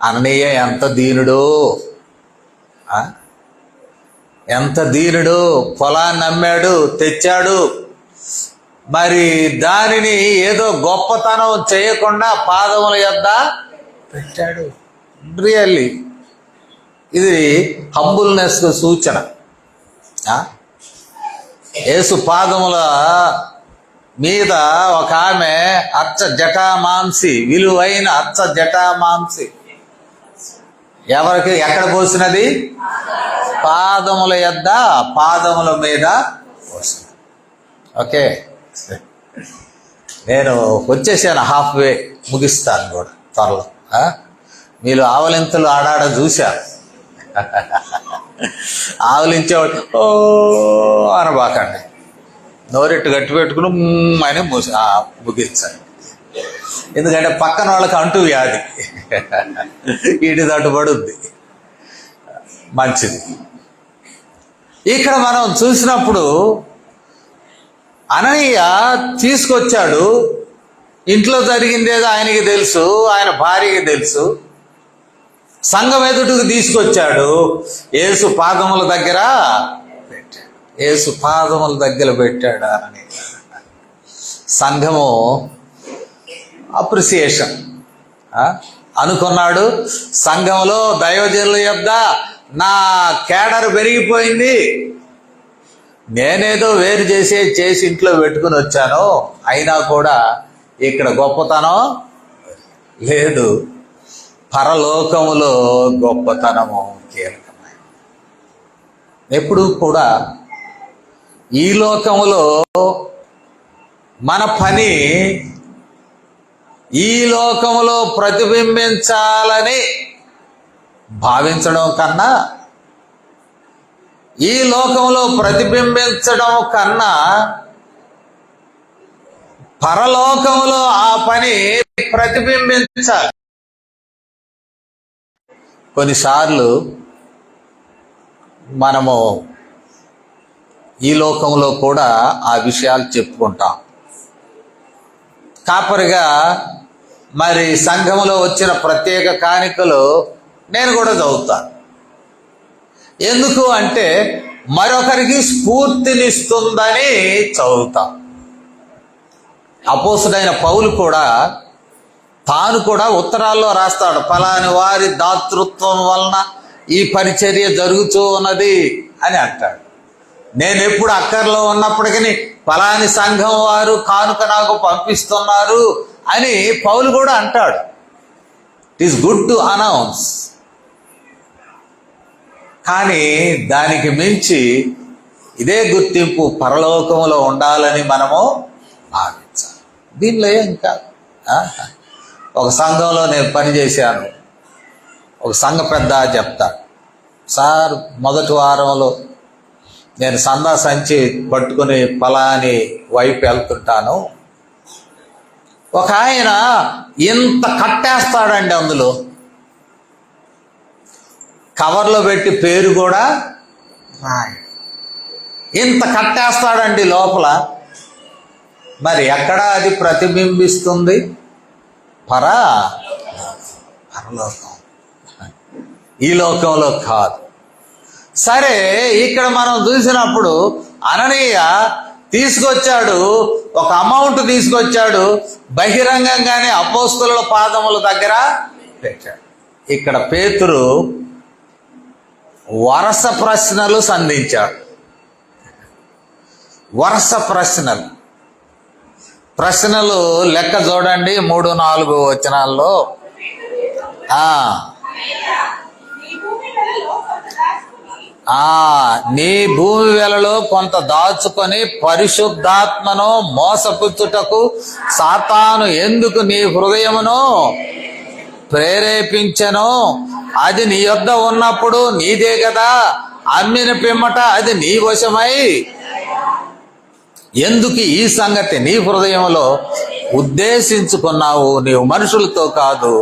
అననీయ ఎంత దీనుడు, పొలాన్ని అమ్మాడు, తెచ్చాడు, మరి దానిని ఏదో గొప్పతనం చేయకుండా పాదముల యొద్ద పెట్టాడు. రియల్లీ ఇది హంబుల్నెస్ సూచన. యేసు పాదముల మీద ఒక ఆమె అచ్చ జటామాంసి, విలువైన అచ్చ జటామాంసి ఎవరికి ఎక్కడ పోసినది, పాదముల యొద్ద, పాదముల మీద పోసినది. ఓకే, నేను వచ్చేసాను, హాఫ్ వే ముగిస్తాను కూడా త్వరలో. మీరు ఆవలింతలు ఆడాడ చూశారు, ఆవలించేవాడు ఓ అనబాకండి, నోరెట్టు గట్టి పెట్టుకుని అని ముగించాలి. ఎందుకంటే పక్కన వాళ్ళకి అంటూ వ్యాధి, వీటి తట్టుబడుద్ది. మంచిది. ఇక్కడ మనం చూసినప్పుడు అననీయ తీసుకొచ్చాడు. ఇంట్లో జరిగిందేదో ఆయనకి తెలుసు, ఆయన భార్యకి తెలుసు. సంఘం ఎదుటికి తీసుకొచ్చాడు. యేసు పాదముల దగ్గర పెట్టాడు. యేసు పాదముల దగ్గర పెట్టాడు అననీయ. సంఘము అప్రిసియేషన్ అనుకున్నాడు. సంఘంలో దైవజనుల యొద్ద నా కేడర్ పెరిగిపోయింది, నేనేదో వేరు చేసి ఇంట్లో పెట్టుకుని వచ్చాను, అయినా కూడా ఇక్కడ గొప్పతనం లేదు. పరలోకములో గొప్పతనము కీలకమైన. ఎప్పుడు కూడా ఈ లోకములో మన పని ఈ లోకములో ప్రతిబింబించాలని భావించడం కన్నా, ఈ లోకంలో ప్రతిబింబించడం కన్నా పరలోకములో ఆ పని ప్రతిబింబించాలి. కొన్నిసార్లు మనము ఈ లోకంలో కూడా ఆ విషయాలు చెప్పుకుంటాం. కాపరిగా మరి సంఘములో వచ్చిన ప్రత్యేక కానుకలు నేను కూడా చదువుతాను. ఎందుకు అంటే మరొకరికి స్ఫూర్తినిస్తుందని చదువుతాం. అపోస్తుడైన పౌలు కూడా తాను కూడా ఉత్తరాల్లో రాస్తాడు, ఫలాని వారి దాతృత్వం వలన ఈ పరిచర్య జరుగుతూ ఉన్నది అని అంటాడు. నేను ఎప్పుడు అక్కర్లో ఉన్నప్పటికీ ఫలాని సంఘం వారు కానుక నాకు పంపిస్తున్నారు అని పౌలు కూడా అంటాడు. It is good to announce. కానీ దానికి మించి ఇదే గుర్తింపు పరలోకంలో ఉండాలని మనము భావించాలి. దీనిలో ఏం కాదు. ఒక సంఘంలో నేను పనిచేశాను. ఒక సంఘ పెద్ద చెప్తాడు, సార్ మొదటి వారంలో నేను సందా సంచి పట్టుకుని ఫలాని వైపు వెళ్తుంటాను. ఒక ఆయన ఇంత కట్టేస్తాడండి, అందులో కవర్లో పెట్టి పేరు కూడా ఇంత కట్టేస్తాడండి లోపల. మరి ఎక్కడ అది ప్రతిబింబిస్తుంది? పరలోకం, ఈ లోకంలో కాదు. సరే, ఇక్కడ మనం చూసినప్పుడు అననీయ తీసుకొచ్చాడు, ఒక అమౌంట్ తీసుకొచ్చాడు, బహిరంగంగానే అపోస్తలుల పాదముల దగ్గర పెట్టాడు. ఇక్కడ పేతురు వరుస ప్రశ్నలు సంధించాడు. వరుస ప్రశ్నలు లెక్క చూడండి, 3-4 వచనాల్లో. నీ భూమి వెలలో కొంత దాచుకొని పరిశుద్ధాత్మను మోసపుచ్చుటకు సాతాను ఎందుకు నీ హృదయమును ప్రేరేపించెను? అది నీ యొద్ద ఉన్నప్పుడు నీదే కదా, అమ్మిన పిమ్మట అది నీ వశమై ఎందుకు ఈ సంగతి నీ హృదయంలో ఉద్దేశించుకున్నావు? నీవు మనుషులతో కాదు.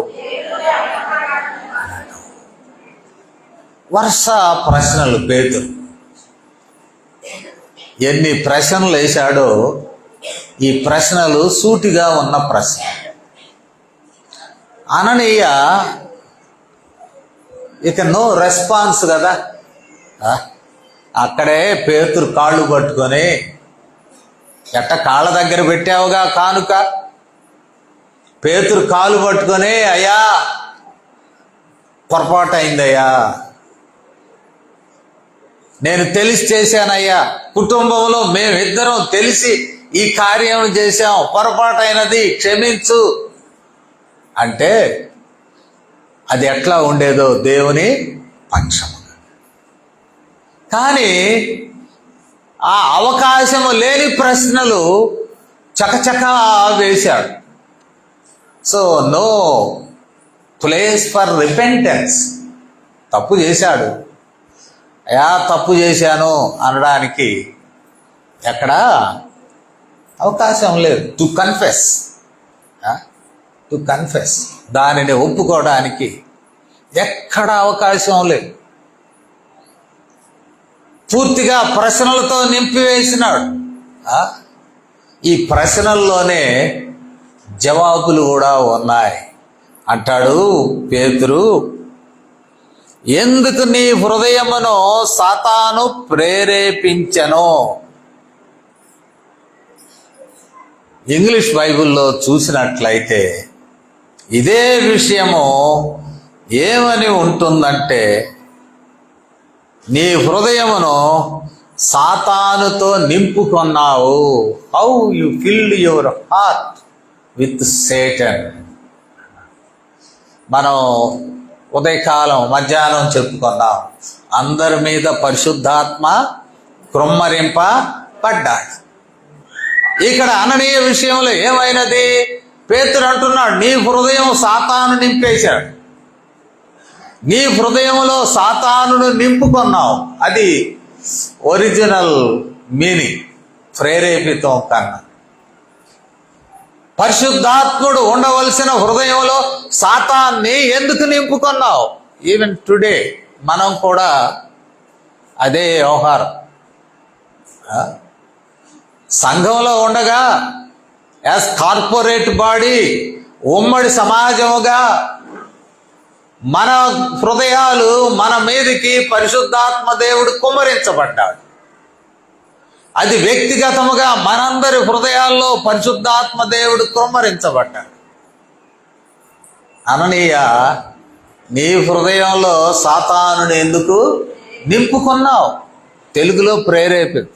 వరుస ప్రశ్నలు. పేతురు ఎన్ని ప్రశ్నలు వేశాడో, ఈ ప్రశ్నలు సూటిగా ఉన్న ప్రశ్న. అననీయ ఇక నో రెస్పాన్స్ కదా. అక్కడే పేతురు కాళ్ళు పట్టుకొని, ఎట్ట కాళ్ళ దగ్గర పెట్టావుగా కానుక. పేతురు కాళ్ళు పట్టుకొని, అయ్యా పొరపాటు అయిందయ్యా, నేను తెలిసి చేశానయ్యా, కుటుంబంలో మేమిద్దరం తెలిసి ఈ కార్యం చేశాం, పొరపాటైనది క్షమించు అంటే అది ఎట్లా ఉండేదో దేవుని పక్షము. కానీ ఆ అవకాశము లేని ప్రశ్నలు చకచకా వేశాడు. So no place for repentance. తప్పు చేశాడు, అయా తప్పు చేశాను అనడానికి ఎక్కడ అవకాశం లేదు. టు కన్ఫెస్, దానిని ఒప్పుకోవడానికి ఎక్కడ అవకాశం లేదు. పూర్తిగా ప్రశ్నలతో నింపివేసినాడు. ఈ ప్రశ్నల్లోనే జవాబులు కూడా ఉన్నాయి. అంటాడు పేతురు, ఎందుకు నీ హృదయమును సాతాను ప్రేరేపించెను? ఇంగ్లీష్ బైబిల్లో చూసినట్లయితే ఇదే విషయము ఏమని ఉంటుందంటే, నీ హృదయమును సాతానుతో నింపుకొన్నావు. How you filled your heart with Satan. మనం ఉదయకాలం మధ్యాహ్నం చెప్పుకున్నాం, అందరి మీద పరిశుద్ధాత్మ కృమ్మరింపబడ్డాడు. ఇక్కడ అననీయ విషయంలో ఏమైనది? పేతురు అంటున్నాడు, నీ హృదయం సాతాను నింపేశాడు, నీ హృదయంలో సాతానును నింపుకున్నావు. అది ఒరిజినల్ మీనింగ్, ప్రేరేపితం కన్నా. పరిశుద్ధాత్ముడు ఉండవలసిన హృదయంలో సాతాన్ని ఎందుకు నింపుకున్నావు? ఈవెన్ టుడే మనం కూడా అదే వ్యవహారం. సంఘంలో ఉండగా యాజ్ కార్పొరేట్ బాడీ, ఉమ్మడి సమాజముగా మన హృదయాలు మన మీదకి పరిశుద్ధాత్మ దేవుడు కుమ్మరించబడ్డాడు. అది వ్యక్తిగతముగా మనందరి హృదయాల్లో పరిశుద్ధాత్మ దేవుడు కుమ్మరించబడ్డాడు. అననీయ, నీ హృదయంలో సాతానుని ఎందుకు నింపుకున్నావు? తెలుగులో ప్రేరేపిత,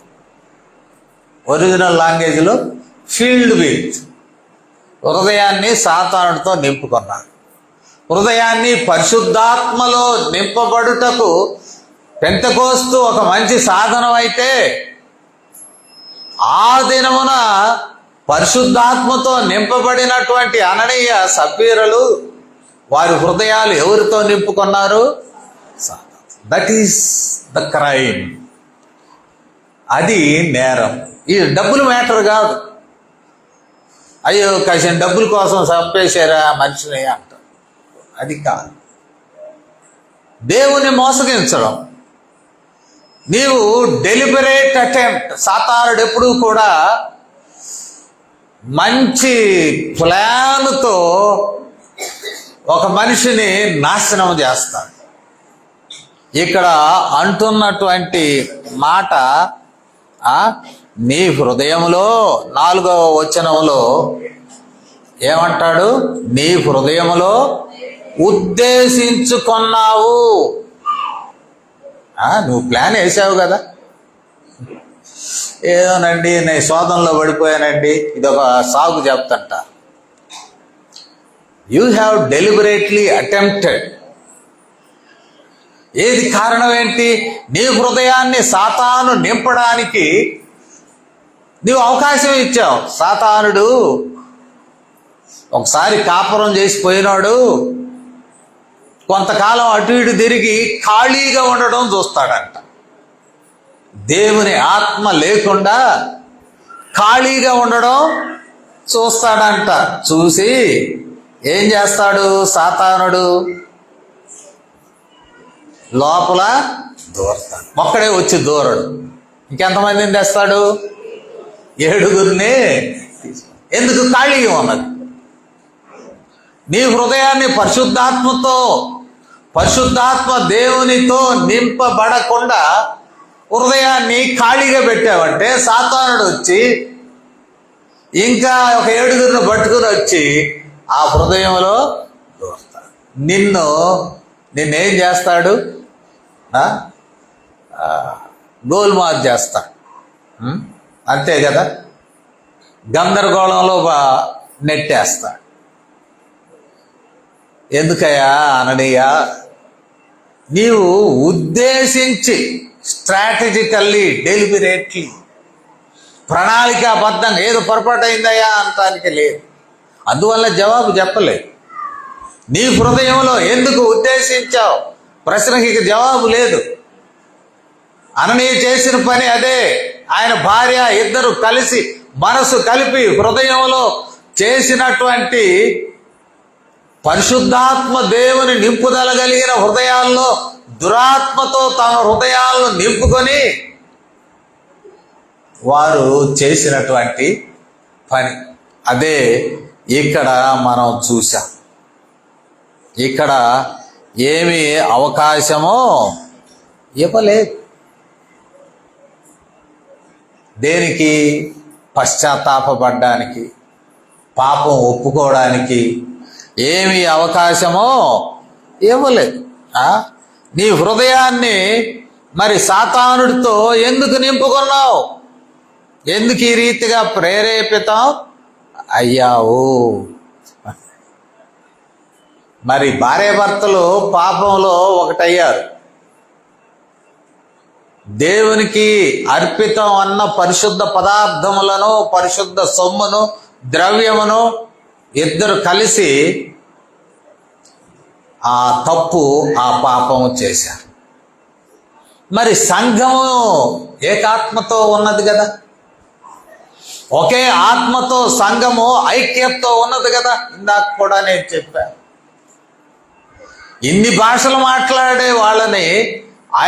ఒరిజినల్ లాంగ్వేజ్లో ఫిల్డ్ విత్. హృదయాన్ని సాతానుడితో నింపుకున్నాడు. హృదయాన్ని పరిశుద్ధాత్మలో నింపబడుటకు పెంతెకోస్తు ఒక మంచి సాధనం అయితే, ఆ దినమున పరిశుద్ధాత్మతో నింపబడినటువంటి అననీయ సప్పీరలు వారి హృదయాలు ఎవరితో నింపుకున్నారు? That is the crime. అది నేరం. ఈ డబ్బులు మ్యాటర్ కాదు. అయ్యో కాసిన డబ్బుల కోసం చంపేశారా మనిషిని అంట, అది కాదు. దేవుని మోసగించడం. నీవు డెలిబరేట్ అటెంప్ట్. సాతానుడు ఎప్పుడూ కూడా మంచి ప్లాన్తో ఒక మనిషిని నాశనం చేస్తాడు. ఇక్కడ అంటున్నటువంటి మాట, నీ హృదయంలో 4వ వచనంలో ఏమంటాడు? నీ హృదయములో ఉద్దేశించుకున్నావు. నువ్వు ప్లాన్ వేసావు కదా, ఏదోనండి నేను శోధనలో పడిపోయానండి, ఇదొక సాగు చెప్తంట. You have deliberately attempted. ఏది కారణం ఏంటి? నీ హృదయాన్ని సాతాను నింపడానికి నీవు అవకాశం ఇచ్చావు. సాతానుడు ఒకసారి కాపురం చేసిపోయినాడు, కొంతకాలం అటు ఇటు తిరిగి ఖాళీగా ఉండడం చూస్తాడంట. దేవుని ఆత్మ లేకుండా ఖాళీగా ఉండడం చూస్తాడంట. చూసి ఏం చేస్తాడు సాతానుడు? లోపల దూరతాడు. ఒక్కడే వచ్చి దూరడు, ఇంకెంతమందిని తెస్తాడు? 7గురిని. ఎందుకు? ఖాళీగా ఉన్నది. నీ హృదయాన్ని పరిశుద్ధాత్మ దేవునితో నింపబడకుండా హృదయాన్ని ఖాళీగా పెట్టావంటే సాతానుడు వచ్చి ఇంకా ఒక 7గురిని పట్టుకుని వచ్చి ఆ హృదయంలో దూరతాడు. నిన్నేం చేస్తాడు? గోల్మార్ చేస్తాడు. అంతే కదా, గందరగోళంలో నెట్టేస్తాడు. ఎందుకయ్యా అననీయ? నీవు ఉద్దేశించి స్ట్రాటజికల్లీ, డెలిబరేట్లీ, ప్రణాళికాబద్ధంగా ఏదో పొరపాటు అయిందయ్యా అంటానికి లేదు. అందువల్ల జవాబు చెప్పలేదు. నీ హృదయంలో ఎందుకు ఉద్దేశించావు ప్రశ్నకి ఇక జవాబు లేదు. అననీయ చేసిన పని అదే. ఆయన భార్య ఇద్దరు కలిసి మనసు కలిపి హృదయంలో చేసినటువంటి పరిశుద్ధాత్మ దేవుని నింపుదల కలిగిన హృదయాల్లో దురాత్మతో తమ హృదయాలను నింపుకొని వారు చేసినటువంటి పని. అదే ఇక్కడ మనం చూసాం. ఇక్కడ ఏమి అవకాశమో ఇవ్వలేదు. దేనికి? పశ్చాత్తాపపడ్డానికి, పాపం ఒప్పుకోవడానికి ఏమి అవకాశమో ఇవ్వలేదు. నీ హృదయాన్ని మరి సాతానుడితో ఎందుకు నింపుకున్నావు? ఎందుకు ఈ రీతిగా ప్రేరేపితం అయ్యావు? మరి భార్యాభర్తలు పాపంలో ఒకటయ్యారు. దేవునికి అర్పితం అన్న పరిశుద్ధ పదార్థములను, పరిశుద్ధ సొమ్మును, ద్రవ్యమును ఇద్దరు కలిసి ఆ తప్పు, ఆ పాపము చేశారు. మరి సంఘము ఏకాత్మతో ఉన్నది కదా, ఒకే ఆత్మతో సంఘము ఐక్యతతో ఉన్నది కదా. ఇందాక కూడా నేను చెప్పాను, ఇన్ని భాషలు మాట్లాడే వాళ్ళని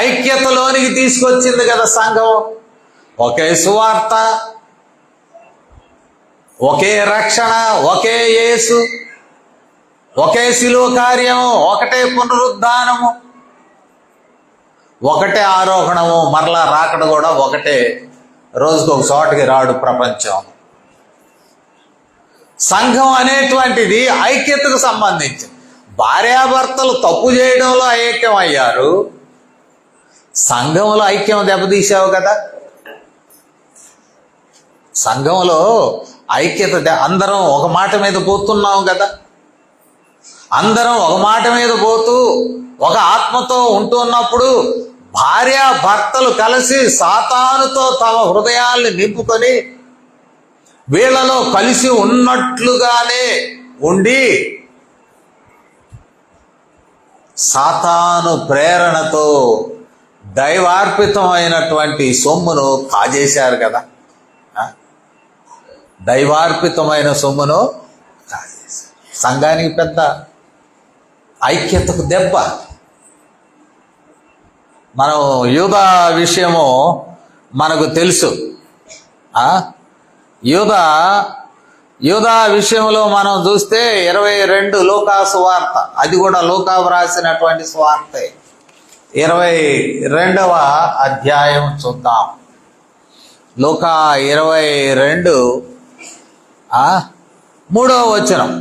ఐక్యతలోనికి తీసుకొచ్చింది కదా సంఘం. ఒకే సువార్త, ఒకే రక్షణ, ఒకే యేసు, ఒకే శిలువ కార్యము, ఒకటే పునరుద్ధానము, ఒకటే ఆరోహణము, మరలా రాకడ కూడా ఒకటే. రోజుకు ఒక చోటకి రాడు ప్రపంచం. సంఘం అనేటువంటిది ఐక్యతకు సంబంధించి. భార్యాభర్తలు తప్పు చేయడంలో ఐక్యం అయ్యారు, సంఘంలో ఐక్యం దెబ్బతీసావు కదా. సంఘంలో ఐక్యత, అందరం ఒక మాట మీద పోతున్నాం కదా. అందరం ఒక మాట మీద పోతూ ఒక ఆత్మతో ఉంటున్నప్పుడు భార్యాభర్తలు కలిసి సాతానుతో తమ హృదయాల్ని నింపుకొని వీళ్ళలో కలిసి ఉన్నట్లుగానే ఉండి సాతాను ప్రేరణతో దైవార్పితమైనటువంటి సొమ్మును కాజేశారు కదా. దైవార్పితమైన సొమ్మును కాజేశారు. సంఘానికి పెద్ద ఐక్యతకు దెబ్బ. మనం యూదా విషయము మనకు తెలుసు. యూదా విషయంలో మనం చూస్తే 22 లూకా సువార్త, అది కూడా లూకా వ్రాసినటువంటి సువార్తే, 22వ అధ్యాయం చూద్దాం. లూకా 22 3వ వచనం.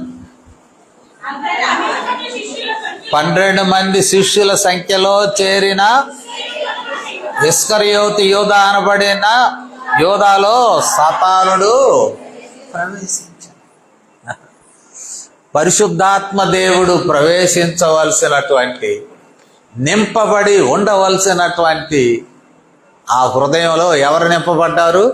12 మంది శిష్యుల సంఖ్యలో చేరిన ఇస్కరియోతు యూదా అనబడిన యూదాలో సాతానుడు ప్రవేశించాడు. పరిశుద్ధాత్మ దేవుడు ప్రవేశించవలసినటువంటి, నింపబడి ఉండవలసినటువంటి ఆ హృదయంలో ఎవరు నింపబడ్డారు?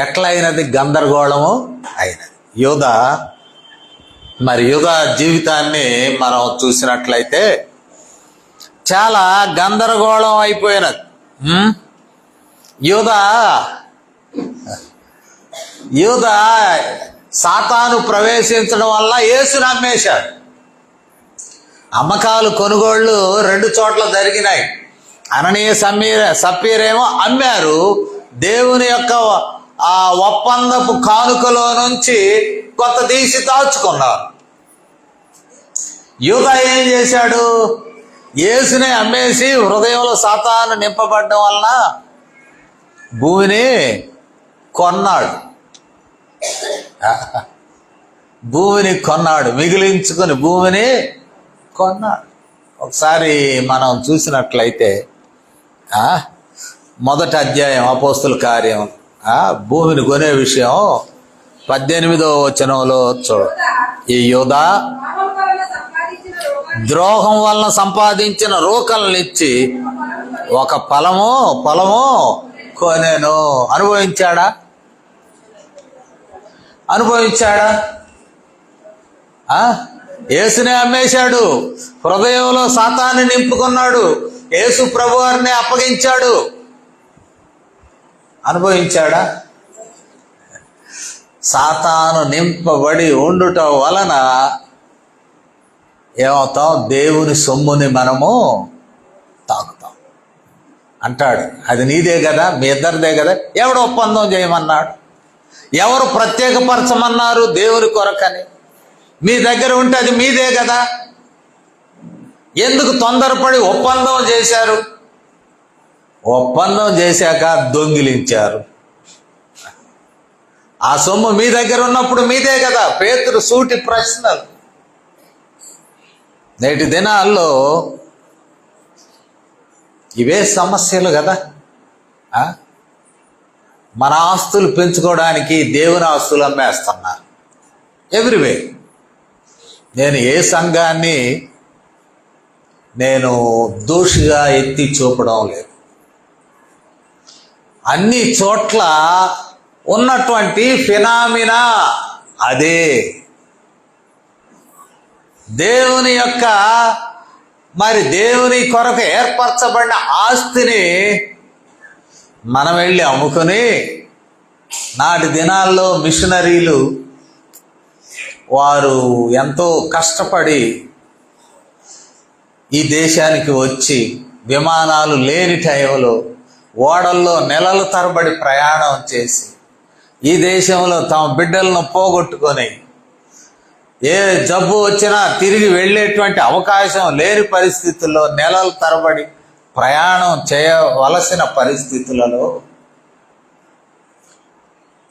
ఎట్లయినది? గందరగోళము అయినది. యూదా జీవితాన్ని మనం చూసినట్లయితే చాలా గందరగోళం అయిపోయినది. యూదా సాతాను ప్రవేశించడం వల్ల యేసును అమ్మేశాడు. అమ్మకాలు కొనుగోళ్లు 2 చోట్ల జరిగినాయి. అననీయ సప్పీరేమో అమ్మారు. దేవుని యొక్క ఆ ఒప్పందపు కానుకలో నుంచి కొంత తీసి దాచుకున్నారు. యూదా ఏం చేశాడు? యేసునే అమ్మేసి హృదయంలో సాతాను నింపబడడం వలన భూమిని కొన్నాడు. మిగిలించుకుని భూమిని కొన్నాడు. ఒకసారి మనం చూసినట్లయితే మొదటి అధ్యాయం అపోస్తుల కార్యం, భూమిని కొనే విషయం 18వ వచనంలో చూడ. ఈ యూదా ద్రోహం వలన సంపాదించిన రూకల్నిచ్చి ఒక పొలము కొనేను. అనుభవించాడా? యేసునే అమ్మేశాడు. హృదయంలో సాతాన్ని నింపుకున్నాడు. యేసు ప్రభువారిని అప్పగించాడు. అనుభవించాడా? సాతాను నింపబడి ఉండుట వలన ఏమవుతాం? దేవుని సొమ్ముని మనము తాగుతాం అంటాడు. అది నీదే కదా, మీ ఇద్దరిదే కదా. ఎవడు ఒప్పందం చేయమన్నాడు? ఎవరు ప్రత్యేకపరచమన్నారు దేవుని కొరకని? మీ దగ్గర ఉంటే అది మీదే కదా. ఎందుకు తొందరపడి ఒప్పందం చేశారు? ఒప్పందం చేశాక దొంగిలించారు. ఆ సొమ్ము మీ దగ్గర ఉన్నప్పుడు మీదే కదా. పేతురు సూటి ప్రశ్నలు. నేటి దినాల్లో ఇవే సమస్యలు కదా. మన ఆస్తులు పెంచుకోవడానికి దేవుని ఆస్తులు అమ్మేస్తున్నారు ఎవ్రీవే. నేను ఏ సంఘాన్ని నేను దోషిగా ఎత్తి చూపడం లేదు. అన్ని చోట్ల ఉన్నటువంటి ఫినామినా అదే. దేవుని యొక్క దేవుని కొరకు ఏర్పరచబడిన ఆస్తిని మనం వెళ్ళి అమ్ముకొని, నాటి దినాల్లో మిషనరీలు వారు ఎంతో కష్టపడి ఈ దేశానికి వచ్చి విమానాలు లేని టైంలో ఓడల్లో నెలల తరబడి ప్రయాణం చేసి ఈ దేశంలో తమ బిడ్డలను పోగొట్టుకొని ఏ జబ్బు వచ్చినా తిరిగి వెళ్ళేటువంటి అవకాశం లేని పరిస్థితుల్లో నెలల తరబడి ప్రయాణం చేయవలసిన పరిస్థితులలో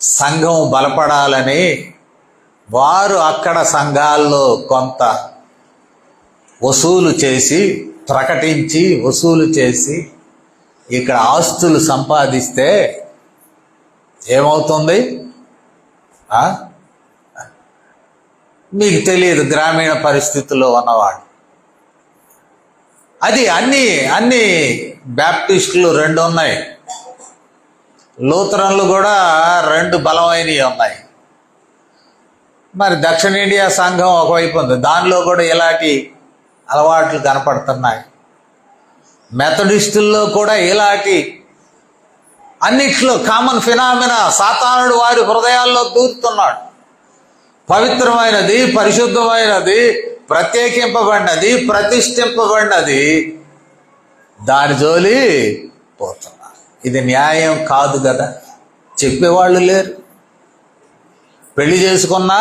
సంఘం బలపడాలని వారు అక్కడ సంఘాల్లో కొంత వసూలు చేసి, ప్రకటించి వసూలు చేసి ఇక్కడ ఆస్తులు సంపాదిస్తే ఏమవుతుంది? మీకు తెలియదు గ్రామీణ పరిస్థితుల్లో ఉన్నవాడు. అది అన్ని బ్యాప్టిస్టులు 2 ఉన్నాయి, లూథరన్లు కూడా 2 బలమైనవి ఉన్నాయి. మరి దక్షిణ ఇండియా సంఘం ఒకవైపు ఉంది, దానిలో కూడా ఇలాంటి అలవాట్లు కనపడుతున్నాయి. మెథడిస్టుల్లో కూడా ఇలాంటి అన్నిట్లో కామన్ ఫినామినా. సాతానుడు వారి హృదయాల్లో దూరుతున్నాడు. పవిత్రమైనది, పరిశుద్ధమైనది, ప్రత్యేకింపబడినది, ప్రతిష్ఠింపబడినది, దాని జోలి పోతున్నారు. ఇది న్యాయం కాదు కదా. చెప్పేవాళ్ళు లేరు. పెళ్లి చేసుకున్నా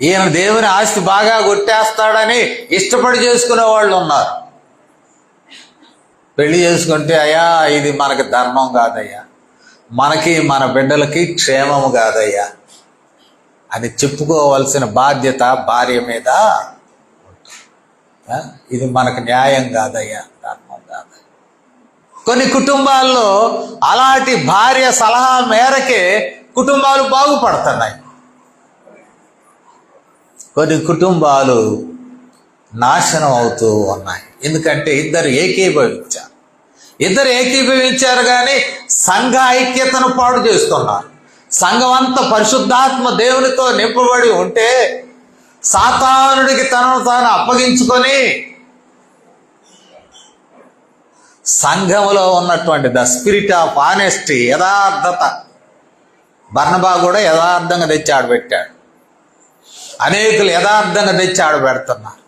ఈయన దేవుని ఆస్తి బాగా కొట్టేస్తాడని ఇష్టపడి చేసుకునే వాళ్ళు ఉన్నారు. పెళ్లి చేసుకుంటే అయ్యా ఇది మనకి ధర్మం కాదయ్యా, మనకి మన బిడ్డలకి క్షేమము కాదయ్యా అని చెప్పుకోవాల్సిన బాధ్యత భార్య మీద ఉంటుంది. ఇది మనకు న్యాయం కాదయ్యా, ధర్మం కాదయ్యా. కొన్ని కుటుంబాల్లో అలాంటి భార్య సలహా మేరకే కుటుంబాలు బాగుపడుతున్నాయి. కొన్ని కుటుంబాలు నాశనం అవుతూ ఉన్నాయి. ఎందుకంటే ఇద్దరు ఏకీభవించారు కానీ సంఘ ఐక్యతను పాడు చేస్తున్నారు. సంఘం అంతా పరిశుద్ధాత్మ దేవునితో నింపబడి ఉంటే సాతానుడికి తనను తాను అప్పగించుకొని సంఘములో ఉన్నటువంటి ద స్పిరిట్ ఆఫ్ ఆనెస్టీ, యథార్థత, బర్నబా కూడా యథార్థంగా తెచ్చి ఆడబెట్టాడు. అనేకులు యథార్థంగా తెచ్చి ఆడబెడుతున్నారు.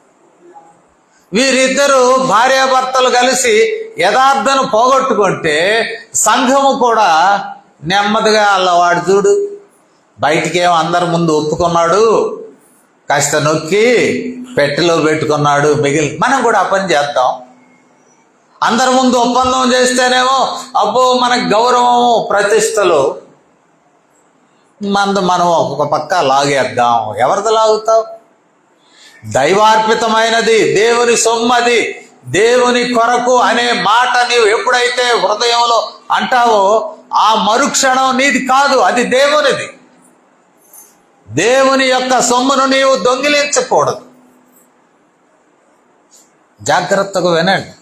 వీరిద్దరూ భార్యాభర్తలు కలిసి యథార్థను పోగొట్టుకుంటే సంఘము కూడా నెమ్మదిగా అల్లవాడు చూడు బయటికేమో అందరి ముందు ఒప్పుకున్నాడు, కాస్త నొక్కి పెట్టెలో పెట్టుకున్నాడు, మనం కూడా ఆ పని చేద్దాం. అందరి ముందు ఒప్పందం చేస్తేనేమో అబ్బో మనకు గౌరవము, ప్రతిష్టలు, మనం ఒక పక్క లాగేద్దాం. ఎవరిది లాగుతావు? దైవార్పితమైనది, దేవుని సొమ్మది, దేవుని కొరకు అనే మాట నీవు ఎప్పుడైతే హృదయంలో అంటావో ఆ మరుక్షణం నీది కాదు, అది దేవునిది. దేవుని యొక్క సొమ్మును నీవు దొంగిలించకూడదు. జాగ్రత్తగా వినండి.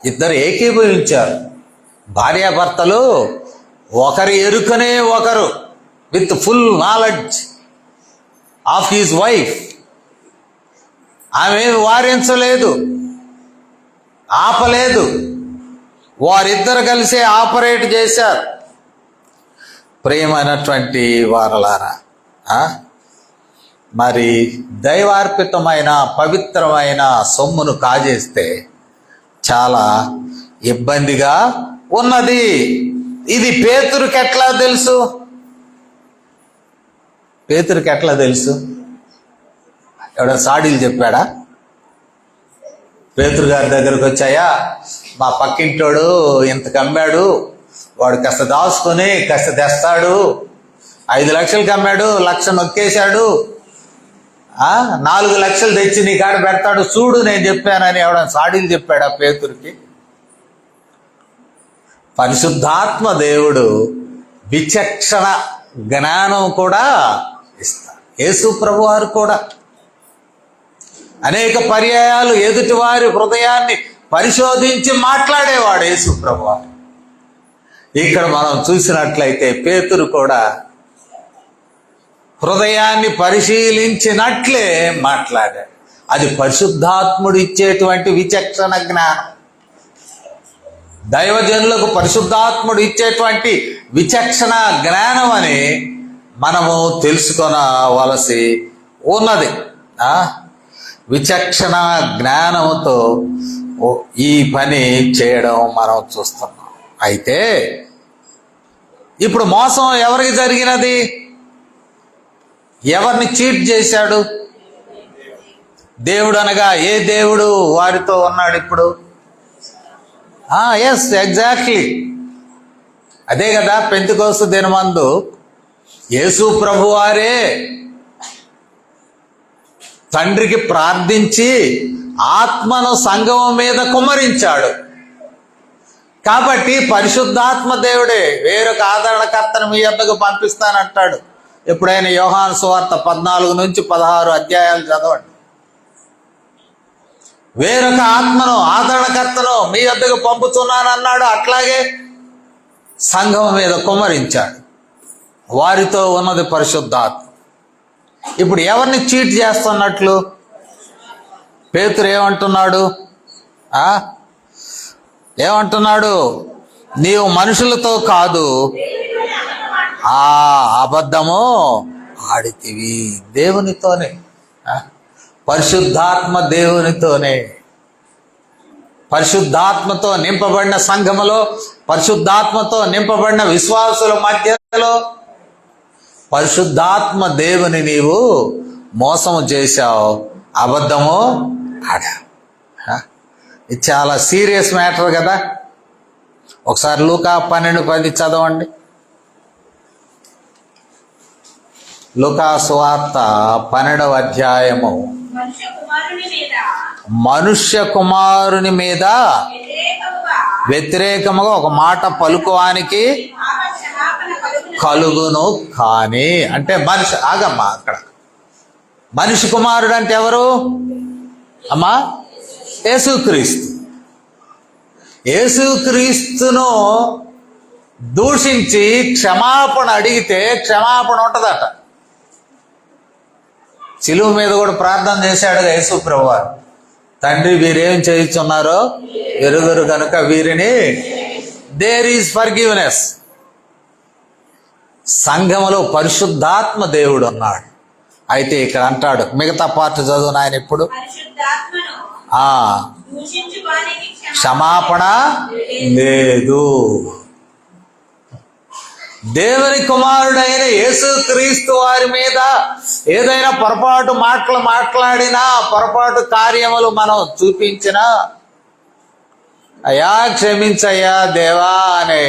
ఇద్దరు ఏకీభవించారు, భార్యాభర్తలు. ఒకరి ఎరుకనే ఒకరు with full knowledge of his wife. ఆమె వారించలేదు, ఆపలేదు. వారిద్దరు కలిసే ఆపరేట్ చేశారు. ప్రియమైనటువంటి వారలారా, మరి దైవార్పితమైన పవిత్రమైన సొమ్మును కాజేస్తే చాలా ఇబ్బందిగా ఉన్నది. ఇది పేతురుకి ఎట్లా తెలుసు? పేతురుకి ఎట్లా తెలుసు? ఎవడో సాడీలు చెప్పాడా? పేతురు గారి దగ్గరకు వచ్చాయా, మా పక్కింటోడు ఇంత కమ్మాడు, వాడు కాస్త దాచుకొని కాస్త తెస్తాడు, 5 లక్షలకి అమ్మాడు, 1 లక్ష నొక్కేశాడు, 4 లక్షలు తెచ్చి నీ కాడ పెడతాడు చూడు నేను చెప్పానని ఎవడన్నా సాడీలు చెప్పాడా పేతురుకి? పరిశుద్ధాత్మ దేవుడు విచక్షణ జ్ఞానం కూడా ఇస్తారు. యేసు ప్రభువారు కూడా అనేక పర్యాయాలు ఎదుటివారి హృదయాన్ని పరిశోధించి మాట్లాడేవాడు యేసు ప్రభువారు. ఇక్కడ మనం చూసినట్లయితే పేతురు కూడా హృదయాన్ని పరిశీలించినట్లే మాట్లాడాడు. అది పరిశుద్ధాత్ముడు ఇచ్చేటువంటి విచక్షణ జ్ఞానం. దైవజనులకు పరిశుద్ధాత్ముడు ఇచ్చేటువంటి విచక్షణ జ్ఞానం అని మనము తెలుసుకొనవలసి ఉన్నది. విచక్షణ జ్ఞానముతో ఈ పని చేయడం మనం చూస్తున్నాం. అయితే ఇప్పుడు మోసం ఎవరికి జరిగినది? ఎవరిని చీట్ చేశాడు? దేవుడు అనగా ఏ దేవుడు వారితో ఉన్నాడు ఇప్పుడు? ఎస్, ఎగ్జాక్ట్లీ అదే కదా. పెంతెకోస్తు దినమందు యేసు ప్రభువారే తండ్రికి ప్రార్థించి ఆత్మను సంఘం మీద కుమ్మరించాడు. కాబట్టి పరిశుద్ధాత్మ దేవుడే వేరొక ఆదరణకర్తను మీ యొద్దకు పంపిస్తానంటాడు. ఎప్పుడైనా యోహాను సువార్త 14 నుంచి 16 అధ్యాయాలు చదవండి. వేరొక ఆత్మను ఆదరణకర్తను మీ యొద్దకు పంపుతున్నానన్నాడు. అట్లాగే సంఘం మీద కుమ్మరించాడు. వారితో ఉన్నది పరిశుద్ధాత్మ. ఇప్పుడు ఎవరిని చీట్ చేస్తున్నట్లు? పేతురు ఏమంటున్నాడు? ఏమంటున్నాడు? నీవు మనుషులతో కాదు అబద్ధము ఆడితివి, దేవునితోనే, పరిశుద్ధాత్మ దేవునితోనే. పరిశుద్ధాత్మతో నింపబడిన సంఘములో, పరిశుద్ధాత్మతో నింపబడిన విశ్వాసుల మధ్యలో పరిశుద్ధాత్మ దేవుని నీవు మోసము చేశావు, అబద్ధము ఆడావు. ఇది చాలా సీరియస్ మ్యాటర్ కదా. ఒకసారి లూకా 12:10 చదవండి. లూకా సువార్త 12వ అధ్యాయము. మనుష్య కుమారుని మీద వ్యతిరేకముగా ఒక మాట పలుకువానికి కలుగును కానీ, అంటే మనిషి ఆగమ్మా, అక్కడ మనిషి కుమారుడు అంటే ఎవరు అమ్మా? యేసుక్రీస్తు. యేసుక్రీస్తును దూషించి క్షమాపణ అడిగితే క్షమాపణ ఉంటుందట. శిలువ మీద కూడా ప్రార్థన చేశాడు యేసు ప్రభువారు. తండ్రి వీరేం చేయుచున్నారో ఎరుగరు కనుక వీరిని. There is forgiveness. సంఘములో పరిశుద్ధాత్మ దేవుడు ఉన్నాడు. అయితే ఇక్కడ అంటాడు, మిగతా పార్ట్ చదువు నాయన. ఇప్పుడు క్షమాపణ లేదు. దేవుని కుమారుడైన యేసుక్రీస్తు వారి మీద ఏదైనా పొరపాటు మాటలు మాట్లాడినా, పొరపాటు కార్యములు మనం చూపించినా, అయ్యా క్షమించయ్యా దేవా అనే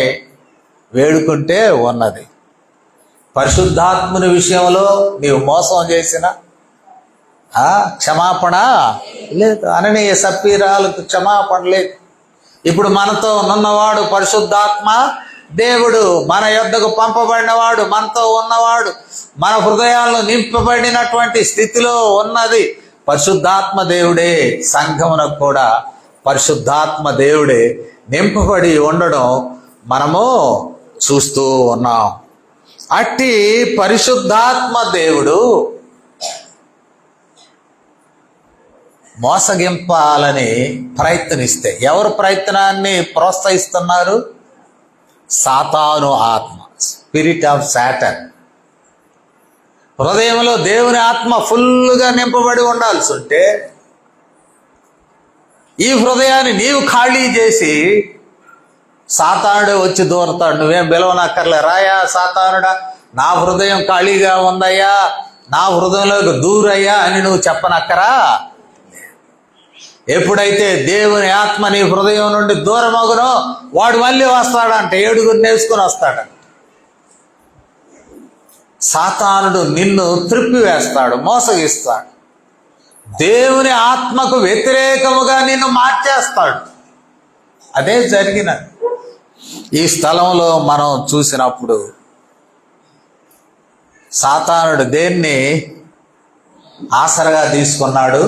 వేడుకుంటే ఉన్నది. పరిశుద్ధాత్ముని విషయంలో నీవు మోసం చేసిన క్షమాపణ లేదు. అననీయ సప్పీరాలకు క్షమాపణ లేదు. ఇప్పుడు మనతో ఉన్నవాడు పరిశుద్ధాత్మ దేవుడు, మన యొద్దకు పంపబడినవాడు, మనతో ఉన్నవాడు, మన హృదయాల్లో నింపబడినటువంటి స్థితిలో ఉన్నది పరిశుద్ధాత్మ దేవుడే. సంఘమునకు కూడా పరిశుద్ధాత్మ దేవుడే నింపబడి ఉండడం మనము చూస్తూ ఉన్నాం. అట్టి పరిశుద్ధాత్మ దేవుడు మోసగింపాలని ప్రయత్నిస్తే ఎవరు ప్రయత్నాన్ని ప్రోత్సహిస్తున్నారు? సాతాను ఆత్మ. Spirit of Saturn. హృదయంలో దేవుని ఆత్మ ఫుల్గా నింపబడి ఉండాల్సి ఉంటే ఈ హృదయాన్ని నీవు ఖాళీ చేసి సాతానుడే వచ్చి దూరతాడు. నువ్వేం పిలవనక్కర్లే, రాయా సాతానుడా నా హృదయం ఖాళీగా ఉందయ్యా, నా హృదయంలోకి దూరయ్యా అని నువ్వు చెప్పనక్కరా. ఎప్పుడైతే దేవుని ఆత్మ నీ హృదయం నుండి దూరమగునో వాడు మళ్ళీ వస్తాడంట, 7 నేర్చుకుని వస్తాడంట. సాతానుడు నిన్ను త్రిప్పివేస్తాడు, మోసగిస్తాడు, దేవుని ఆత్మకు వ్యతిరేకముగా నిన్ను మార్చేస్తాడు. అదే జరిగినది ఈ స్థలంలో మనం చూసినప్పుడు. సాతానుడు దేన్ని ఆసరగా తీసుకున్నాడు?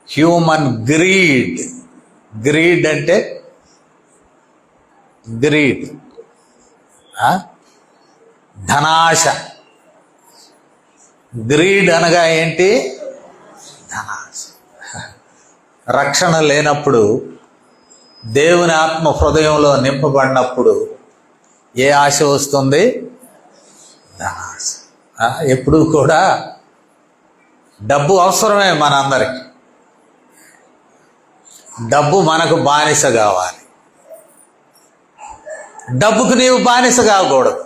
Human greed. గ్రీడ్ అంటే గ్రీడ్, ధనాశ. గ్రీడ్ అనగా ఏంటి? ధనాశ. రక్షణ లేనప్పుడు, దేవుని ఆత్మ హృదయంలో నింపబడినప్పుడు ఏ ఆశ వస్తుంది? ధనాశ. ఎప్పుడు కూడా డబ్బు అవసరమే మనందరికి. డబ్బు మనకు బానిస కావాలి. డబ్బుకు నీవు బానిస కాకూడదు.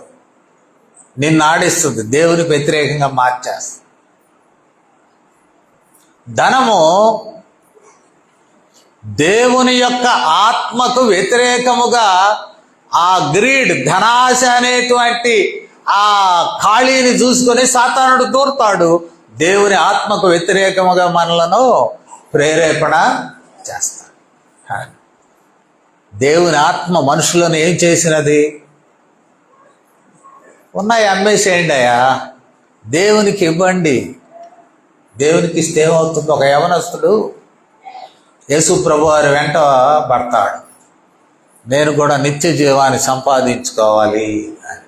నిన్ను ఆడిస్తుంది, దేవునికి వ్యతిరేకంగా మార్చేస్తుంది. ధనము దేవుని యొక్క ఆత్మకు వ్యతిరేకముగా ఆ గ్రీడ్, ధనాశ అనేటువంటి ఆ ఖాళీని చూసుకొని సాతానుడు దూరతాడు. దేవుని ఆత్మకు వ్యతిరేకముగా మనలను ప్రేరేపణ చేస్తాడు. దేవుని ఆత్మ మనుషులను ఏం చేసినది? ఉన్నాయి, అమ్మేసేయండి అయ్యా, దేవునికి ఇవ్వండి. దేవునికి ఇస్తే ఏమవుతుంది? ఒక యవనస్తుడు యేసు ప్రభు వారి వెంట పడతాడు, నేను కూడా నిత్య జీవాన్ని సంపాదించుకోవాలి అని.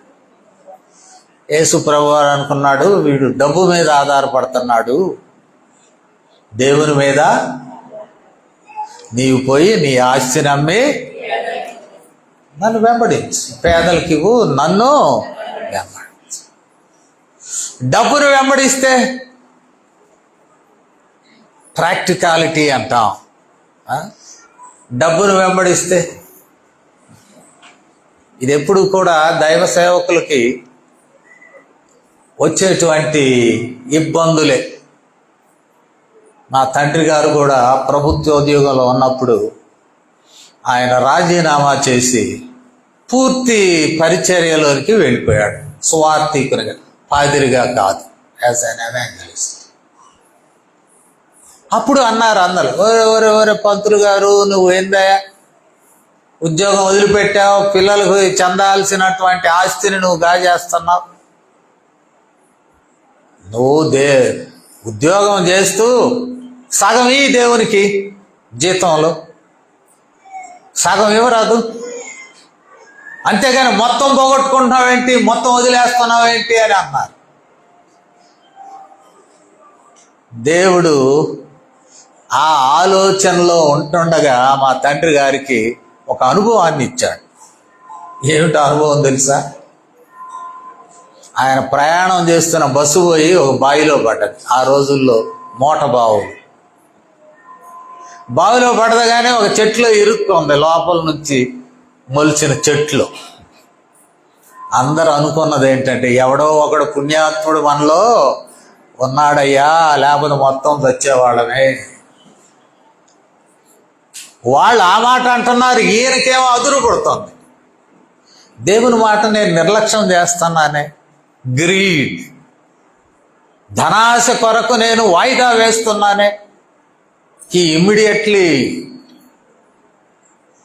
యేసు ప్రభు వారు అనుకున్నాడు, వీడు డబ్బు మీద ఆధారపడుతున్నాడు, దేవుని మీద. నీవు పోయి నీ ఆస్తిని అమ్మి నన్ను వెంబడించు, పేదలకి ఇవ్వు, నన్ను వెంబడించు. డబ్బును వెంబడిస్తే ప్రాక్టికాలిటీ అంటాం. డబ్బును వెంబడిస్తే ఇది ఎప్పుడు కూడా దైవ సేవకులకి వచ్చేటువంటి ఇబ్బందులే. మా తండ్రి గారు కూడా ప్రభుత్వోద్యోగంలో ఉన్నప్పుడు ఆయన రాజీనామా చేసి పూర్తి పరిచర్యలోనికి వెళ్ళిపోయాడు. సువార్థికునిగా, పాదిరిగా కాదు, యాజ్ అన్ ఎవాంజలిస్ట్. అప్పుడు అన్నారు అందరూ, ఓరే పంతులు గారు, నువ్వు ఏందయ్యా ఉద్యోగం వదిలిపెట్టావు, పిల్లలకు చెందాల్సినటువంటి ఆస్తిని నువ్వు గాజేస్తున్నావు, నువ్వు ఉద్యోగం చేస్తూ సగం ఈ దేవునికి జీతంలో సగం ఇవ్వరాదు, అంతేగాని మొత్తం పోగొట్టుకుంటున్నావేంటి, మొత్తం వదిలేస్తున్నావేంటి అని అన్నారు. దేవుడు ఆ ఆలోచనలో ఉంటుండగా మా తండ్రి గారికి ఒక అనుభవాన్ని ఇచ్చాడు. ఏమిటో అనుభవం తెలుసా? ఆయన ప్రయాణం చేస్తున్న బస్సు పోయి ఒక బావిలో పడ్డది. ఆ రోజుల్లో మోట బావిలో పడదగానే ఒక చెట్లో ఇరుక్కుంది, లోపల నుంచి మొలిచిన చెట్లు. అందరూ అనుకున్నది ఏంటంటే, ఎవడో ఒకడు పుణ్యాత్ముడు మనలో ఉన్నాడయ్యా, లేకపోతే మొత్తం చచ్చేవాళ్ళమే. వాళ్ళు ఆ మాట అంటున్నారు, ఈయనకేమో అదురు పడుతుంది. దేవుని మాట నేను నిర్లక్ష్యం చేస్తున్నానే. గ్రీడ్, ధనాశ కొరకు నేను వాయిదా వేస్తున్నానే. He immediately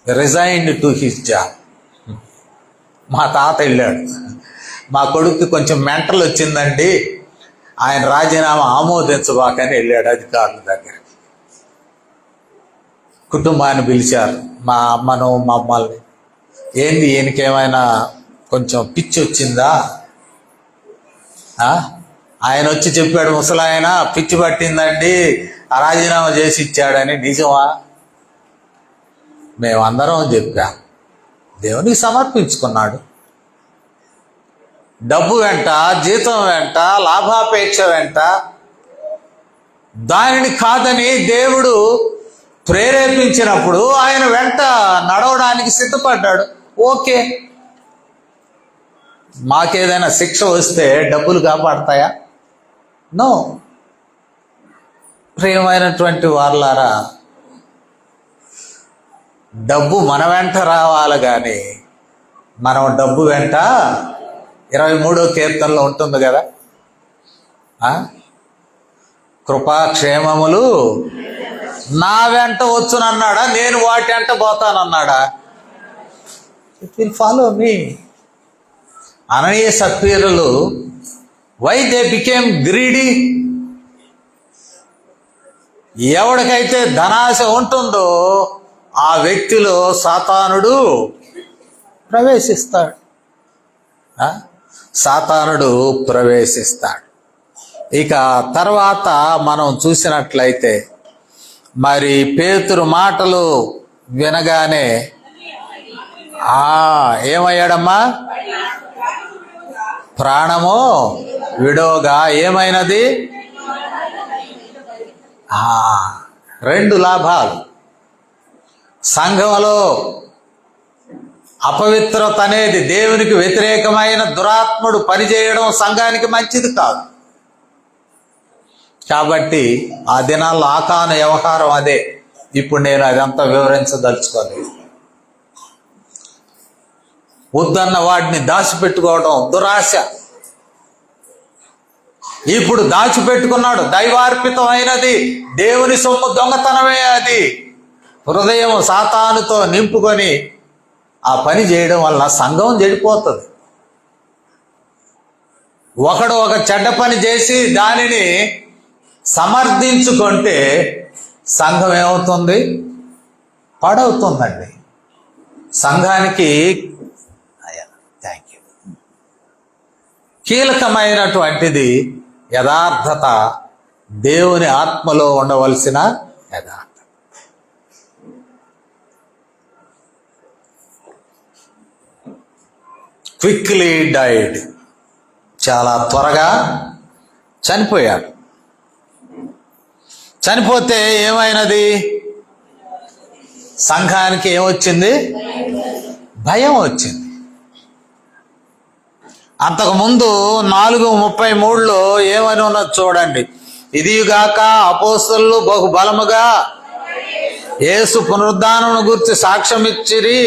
resigned to his job. మా తాత వెళ్ళాడు, మా కొడుక్కి కొంచెం మెంటల్ వచ్చిందండి, ఆయన రాజీనామా ఆమోదించబాకని వెళ్ళాడు అధికారుల దగ్గర. కుటుంబాన్ని పిలిచారు, మా అమ్మను మమ్మల్ని. ఏంది, ఈయనకేమైనా కొంచెం పిచ్చి వచ్చిందా? ఆయన వచ్చి చెప్పాడు, ముసలాయన పిచ్చి పట్టిందండి, రాజీనామా చేసి ఇచ్చాడని. నిజమా? మేమందరం చెప్పాం. దేవునికి సమర్పించుకున్నాడు, డబ్బు వెంట, జీతం వెంట, లాభాపేక్ష వెంట, దానిని కాదని దేవుడు ప్రేరేపించినప్పుడు ఆయన వెంట నడవడానికి సిద్ధపడ్డాడు. ఓకే, మాకేదైనా శిక్ష వస్తే డబ్బులు కాపాడతాయా? నో. ప్రియమైనటువంటి వారలారా, డబ్బు మన వెంట రావాలి కానీ మనం డబ్బు వెంట 23వ కీర్తనలో ఉంటుంది కదా, కృపాక్షేమములు నా వెంట వచ్చునన్నాడా, నేను వాటి వెంట పోతానన్నాడా? It will follow me. Ananias సప్పీరులు వై దే బికేమ్ గ్రీడీ? ఎవడికైతే ధనాశ ఉంటుందో ఆ వ్యక్తిలో సాతానుడు ప్రవేశిస్తాడు. సాతానుడు ప్రవేశిస్తాడు. ఇక తర్వాత మనం చూసినట్లయితే మరి పేతురు మాటలు వినగానే ఏమయ్యాడమ్మా? ప్రాణము విడోగా ఏమైనది? 2 లాభాలు. సంఘంలో అపవిత్రత అనేది, దేవునికి వ్యతిరేకమైన దురాత్ముడు పనిచేయడం సంఘానికి మంచిది కాదు. కాబట్టి ఆ దినాల్లో ఆకాను వ్యవహారం అదే. ఇప్పుడు నేను అదంతా వివరించదలుచుకోలేదు. వద్దన్న వాటిని దాచిపెట్టుకోవడం దురాశ. ఇప్పుడు దాచిపెట్టుకున్నాడు. దైవార్పితమైనది, దేవుని సొమ్ము దొంగతనమే అది. హృదయం సాతానుతో నింపుకొని ఆ పని చేయడం వల్ల సంఘం చెడిపోతుంది. ఒకడు ఒక చెడ్డ పని చేసి దానిని సమర్థించుకుంటే సంఘం ఏమవుతుంది? పాడవుతుందండి. సంఘానికి కీలకమైనటువంటిది యథార్థత, దేవుని ఆత్మలో ఉండవలసిన యథార్థత. క్విక్లీ డైడ్, చాలా త్వరగా చనిపోయాడు. చనిపోతే ఏమైనది? సంఘానికి ఏమొచ్చింది? భయం వచ్చింది. అంతకుముందు 4:33లో ఏమని ఉన్నది చూడండి. ఇదిగాక అపోస్తలులు బహుబలముగా యేసు పునరుద్ధానమును గురించి సాక్ష్యం ఇచ్చిరి,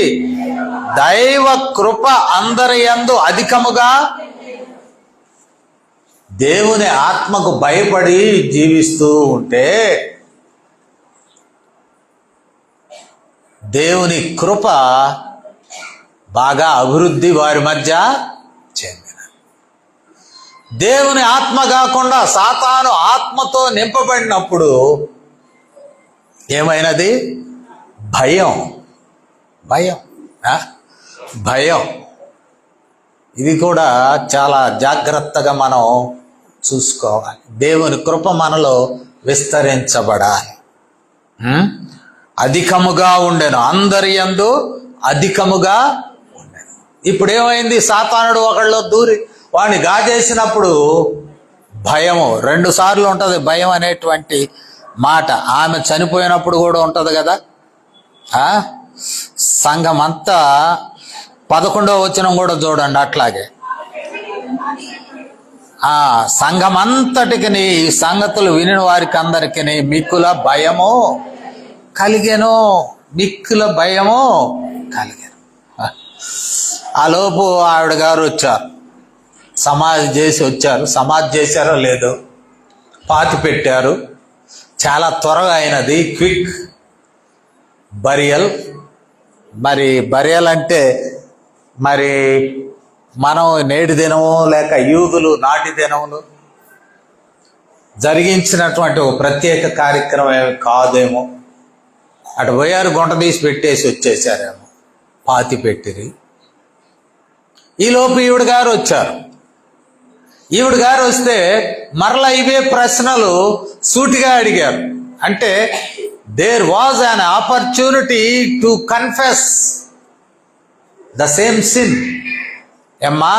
దైవ కృప అందరి యందు అధికముగా. దేవుని ఆత్మకు భయపడి జీవిస్తూ ఉంటే దేవుని కృప బాగా అభివృద్ధి వారి మధ్య చెందిన. దేవుని ఆత్మ కాకుండా సాతాను ఆత్మతో నింపబడినప్పుడు ఏమైనది? భయం. భయం భయం. ఇది కూడా చాలా జాగ్రత్తగా మనం చూసుకోవాలి. దేవుని కృప మనలో విస్తరించబడాలి. అధికముగా ఉండెను, అందరి యందు అధికముగా ఉండెను. ఇప్పుడు ఏమైంది? సాతానుడు ఒకళ్ళలో దూరి వాడిని గాజేసినప్పుడు భయము 2 సార్లు ఉంటుంది. భయం అనేటువంటి మాట ఆమె చనిపోయినప్పుడు కూడా ఉంటుంది కదా. సంఘం అంతా 11వ వచనం కూడా చూడండి. అట్లాగే సంఘమంతటికి ఈ సంగతులు వినిన వారికి అందరికి మిక్కుల భయము కలిగెను. మిక్కుల భయము కలిగెను. ఆ లోపు ఆవిడ గారు వచ్చారు, సమాధి చేసి వచ్చారు. సమాధి చేశారో లేదో, పాతి పెట్టారు. చాలా త్వరగా అయినది, క్విక్ బరియల్. మరి బరియల్ అంటే మరి మనం నేటి దినము లేక యూదులు నాటి దినములు జరిగించినటువంటి ఒక ప్రత్యేక కార్యక్రమం ఏమి కాదేమో. అటు పోయారు, గుంట తీసి పెట్టేసి వచ్చేసారేమో, పాతి పెట్టిరి. ఈలోపు ఈవిడ గారు వచ్చారు. ఈవిడ గారు వస్తే మరలా ఇవే ప్రశ్నలు సూటిగా అడిగారు. అంటే there was an opportunity to confess the same sin. అమ్మా,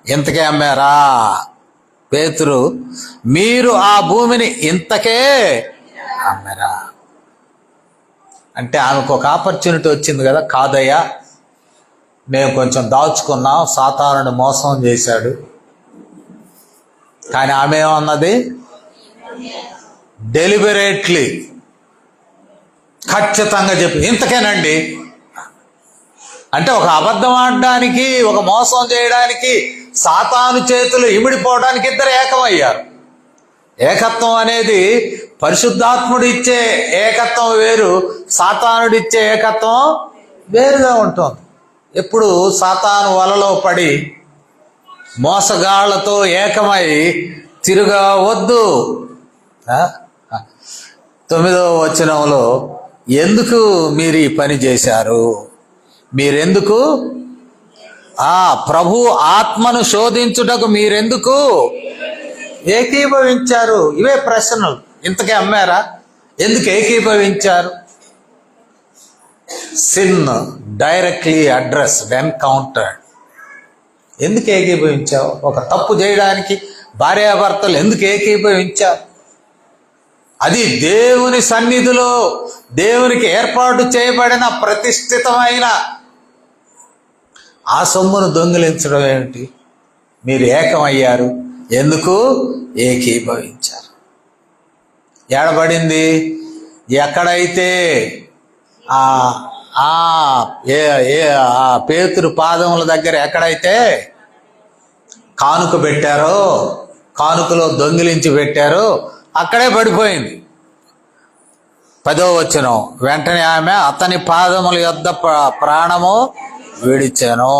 ఇంతకే అమ్మారా? పేతురు, మీరు ఆ భూమిని ఇంతకే అమ్మారా? అంటే ఆమెకు ఒక ఆపర్చునిటీ వచ్చింది కదా, కాదయ్యా మేము కొంచెం దాచుకున్నాం, సాతానుని మోసం చేశాడు. కానీ ఆమె ఏమన్నది? డెలిబరేట్లీ, ఖచ్చితంగా చెప్పి ఇంతకేనండి. అంటే ఒక అబద్ధం ఆడడానికి, ఒక మోసం చేయడానికి, సాతాను చేతులు ఇమిడిపోవడానికి ఇద్దరు ఏకమయ్యారు. ఏకత్వం అనేది పరిశుద్ధాత్ముడు ఇచ్చే ఏకత్వం వేరు, సాతానుడిచ్చే ఏకత్వం వేరుగా ఉంటుంది. ఎప్పుడు సాతాను వలలో పడి మోసగాళ్లతో ఏకమై తిరగవద్దు. 9వ వచనంలో ఎందుకు మీరు ఈ పని చేశారు? మీరెందుకు ప్రభు ఆత్మను శోధించుటకు మీరెందుకు ఏకీభవించారు? ఇవే ప్రశ్నలు. ఇంతకే అమ్మారా? ఎందుకు ఏకీభవించారు? Sin directly addressed, encountered. ఎందుకు ఏకీభవించావు? ఒక తప్పు చేయడానికి భార్యాభర్తలు ఎందుకు ఏకీభవించారు? అది దేవుని సన్నిధిలో దేవునికి ఏర్పాటు చేయబడిన ప్రతిష్ఠితమైన ఆ సొమ్మును దొంగిలించడం ఏమిటి? మీరు ఏకమయ్యారు, ఎందుకు ఏకీభవించారు? ఏడబడింది? ఎక్కడైతే పేతురు పాదముల దగ్గర ఎక్కడైతే కానుక పెట్టారో, కానుకలో దొంగిలించి పెట్టారో అక్కడే పడిపోయింది. 10వ వచనం, వెంటనే ఆమె అతని పాదముల యొద్ద ప్రాణము విడిచెను.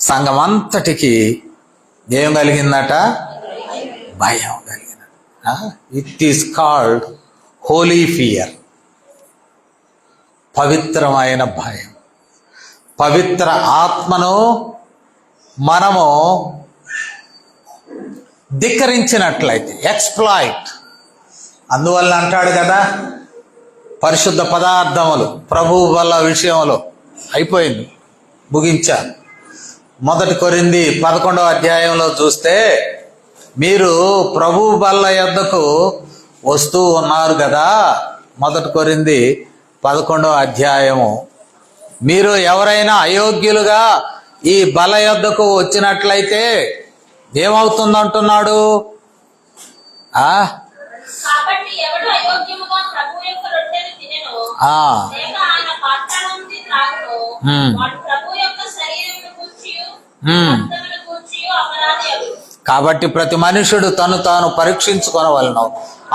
సంఘమంతటికి ఏం కలిగిందట? భయం కలిగినట. It is called holy fear, పవిత్రమైన భయం. పవిత్ర ఆత్మను మనము ధిక్కరించినట్లయితే ఎక్స్ప్లాయిట్. అందువల్ల అంటాడు కదా, పరిశుద్ధ పదార్థములు ప్రభువు వల్ల విషయంలో అయిపోయింది, ముగించారు. 1 కొరింథీ 11వ అధ్యాయంలో చూస్తే, మీరు ప్రభువు బల్ల యొద్దకు వస్తూ ఉన్నారు కదా. 1 కొరింథీ 11వ అధ్యాయము. మీరు ఎవరైనా అయోగ్యులుగా ఈ బల్ల యొద్దకు వచ్చినట్లయితే ఏమవుతుందంటున్నాడు? కాబట్టి ప్రతి మనుషుడు తను తాను పరీక్షించుకొనవలెను.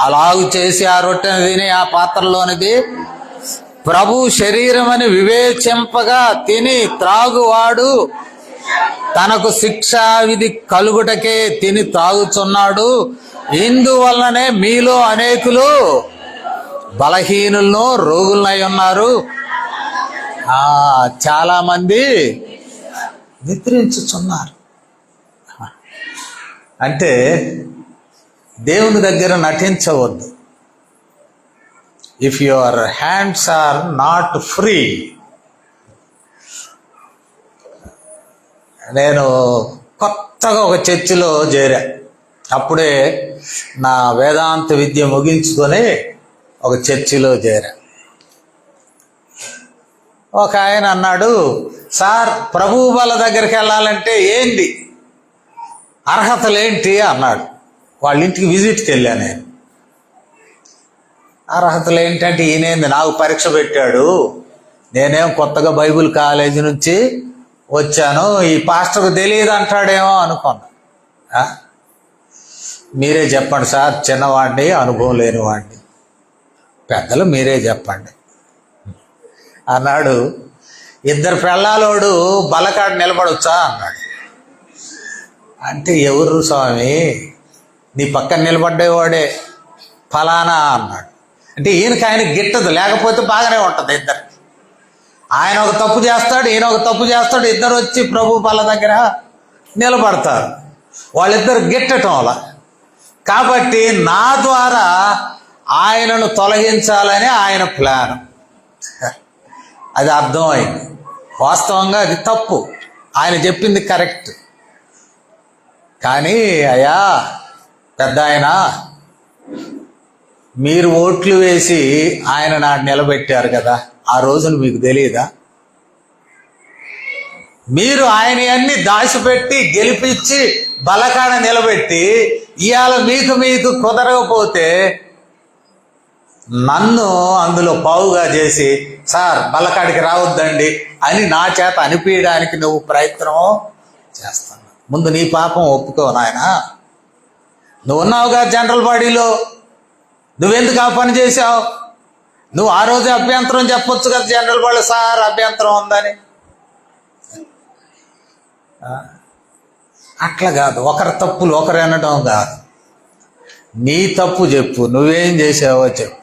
అలాగు చేసి ఆ రొట్టెను తిని ఆ పాత్రలోనిది ప్రభు శరీరం అని వివేచింపగా తిని త్రాగువాడు తనకు శిక్షా విధి కలుగుటకే తిని త్రాగుచున్నాడు. ఇందువల్లనే మీలో అనేకులు బలహీనులను రోగులనై ఉన్నారు. చాలా మంది నిద్రించుచున్నారు. అంటే దేవుని దగ్గర నటించవద్దు. If your hands are not free. నేను కొత్తగా ఒక చర్చిలో చేరా. అప్పుడే నా వేదాంత విద్య ముగించుకొని ఒక చర్చిలో చేరా. ఒక ఆయన అన్నాడు, సార్ ప్రభువు వాళ్ళ దగ్గరికి వెళ్ళాలంటే ఏంటి అర్హతలేంటి అన్నాడు. వాళ్ళ ఇంటికి విజిట్కి వెళ్ళాను నేను. అర్హతలు ఏంటంటే, ఈయనేంది నాకు పరీక్ష పెట్టాడు, నేనేం కొత్తగా బైబిల్ కాలేజీ నుంచి వచ్చాను, ఈ పాస్టర్కు తెలియదు అంటాడేమో అనుకున్నా. మీరే చెప్పండి సార్, చిన్నవాడిని, అనుభవం లేనివాడిని, పెద్దలు మీరే చెప్పండి అన్నాడు. 2 పెళ్ళాలోడు బలకాడ నిలబడొచ్చా అన్నాడు. అంటే ఎవరు స్వామి, నీ పక్కన నిలబడ్డేవాడే ఫలానా అన్నాడు. అంటే ఈయనకి ఆయన గిట్టదు, లేకపోతే బాగానే ఉంటుంది ఇద్దరికి. ఆయన ఒక తప్పు చేస్తాడు, ఈయన ఒక తప్పు చేస్తాడు, ఇద్దరు వచ్చి ప్రభు బల దగ్గర నిలబడతారు. వాళ్ళిద్దరు గిట్టటం వల్ల. కాబట్టి నా ద్వారా ఆయనను తొలగించాలని ఆయన ప్లాన్. అది అర్థమైంది. వాస్తవంగా అది తప్పు, ఆయన చెప్పింది కరెక్ట్. కానీ అయ్యా పెద్ద ఆయన, మీరు ఓట్లు వేసి ఆయన నాడు నిలబెట్టారు కదా, ఆ రోజున మీకు తెలియదా? మీరు ఆయన అన్ని దాచిపెట్టి గెలిపించి బలకాడ నిలబెట్టి ఇవాళ మీకు కుదరకపోతే నన్ను అందులో పావుగా చేసి సార్ బలకాడికి రావద్దండి అని నా చేత అనిపించడానికి నువ్వు ప్రయత్నం చేస్తాను. ముందు నీ పాపం ఒప్పుకో నాయన. నువ్వు ఉన్నావుగా జనరల్ బాడీలో, నువ్వెందుకు ఆ పని చేశావు? నువ్వు ఆ రోజే అభ్యంతరం చెప్పొచ్చు కదా జనరల్ బాడీ, సార్ అభ్యంతరం ఉందని. అట్లా కాదు, ఒకరి తప్పులు ఒకరు అనడం కాదు. నీ తప్పు చెప్పు, నువ్వేం చేసావో చెప్పు.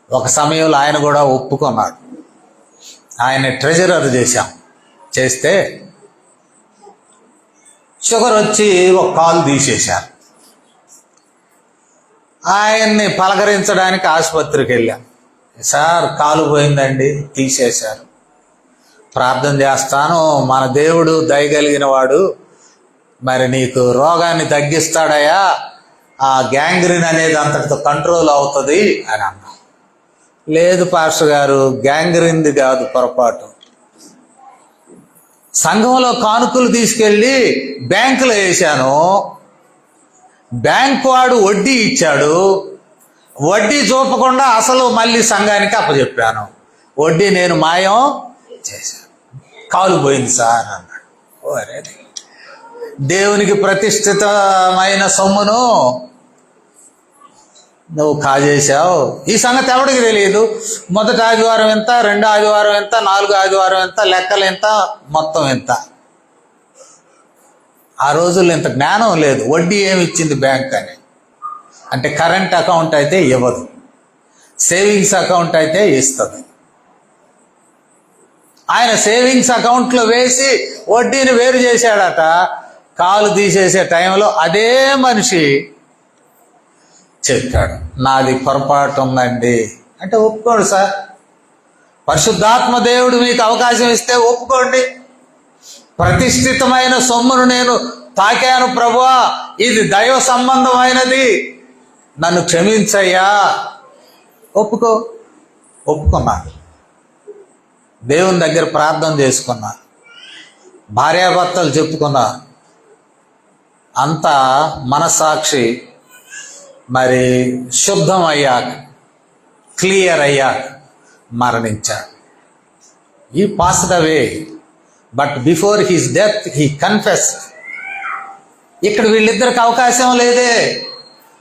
ఒక సమయంలో ఆయన కూడా ఒప్పుకున్నాడు. ఆయన ట్రెజరర్ చేస్తే షుగర్ వచ్చి ఒక కాలు తీసేశారు. ఆయన్ని పలకరించడానికి ఆసుపత్రికి వెళ్ళాం. సార్ కాలు పోయిందండి, తీసేశారు. ప్రార్థన చేస్తాను, మన దేవుడు దయగలిగిన వాడు, మరి నీకు రోగాన్ని తగ్గిస్తాడయ్యా, ఆ గ్యాంగ్రీన్ అనేది అంతటితో కంట్రోల్ అవుతుంది అని అన్నా. లేదు పాస్టర్ గారు, గ్యాంగ్రీన్ది కాదు, పొరపాటు. సంఘంలో కానుకలు తీసుకెళ్ళి బ్యాంకులో వేశాను, బ్యాంకు వాడు వడ్డీ ఇచ్చాడు, వడ్డీ చూపకుండా అసలు మళ్ళీ సంఘానికి అప్పచెప్పాను, వడ్డీ నేను మాయం చేశాను, కాలు పోయింది సార్ అన్నాడు. ఓరే, దేవునికి ప్రతిష్ఠితమైన సొమ్మును నువ్వు కాజేశావు. ఈ సంగతి ఎవడికి తెలియదు. మొదటి ఆదివారం ఎంత, రెండో ఆదివారం ఎంత, నాలుగో ఆదివారం ఎంత, లెక్కలు ఎంత, మొత్తం ఎంత. ఆ రోజుల్లో ఇంత జ్ఞానం లేదు. వడ్డీ ఏమి ఇచ్చింది బ్యాంక్ అని అంటే, కరెంట్ అకౌంట్ అయితే ఇవ్వదు, సేవింగ్స్ అకౌంట్ అయితే ఇస్తుంది. ఆయన సేవింగ్స్ అకౌంట్లో వేసి వడ్డీని వేరు చేశాడట. కాలు తీసేసే టైంలో అదే మనిషి చెప్పాడు, నాది పొరపాటు ఉందండి అంటే ఒప్పుకోండి సార్. పరిశుద్ధాత్మ దేవుడు మీకు అవకాశం ఇస్తే ఒప్పుకోండి. ప్రతిష్ఠితమైన సొమ్మును నేను తాకాను ప్రభువా, ఇది దైవ సంబంధమైనది, నన్ను క్షమించయ్యా. ఒప్పుకున్నా. దేవుని దగ్గర ప్రార్థన చేసుకున్నా, భార్యాభర్తలు చెప్పుకున్నా, అంతా మనసాక్షి మరి శుద్ధం అయ్యాక, క్లియర్ అయ్యాక మరణించాడు. ఈ passed away, but before his death he confessed. ఇక్కడ వీళ్ళిద్దరికి అవకాశం లేదే,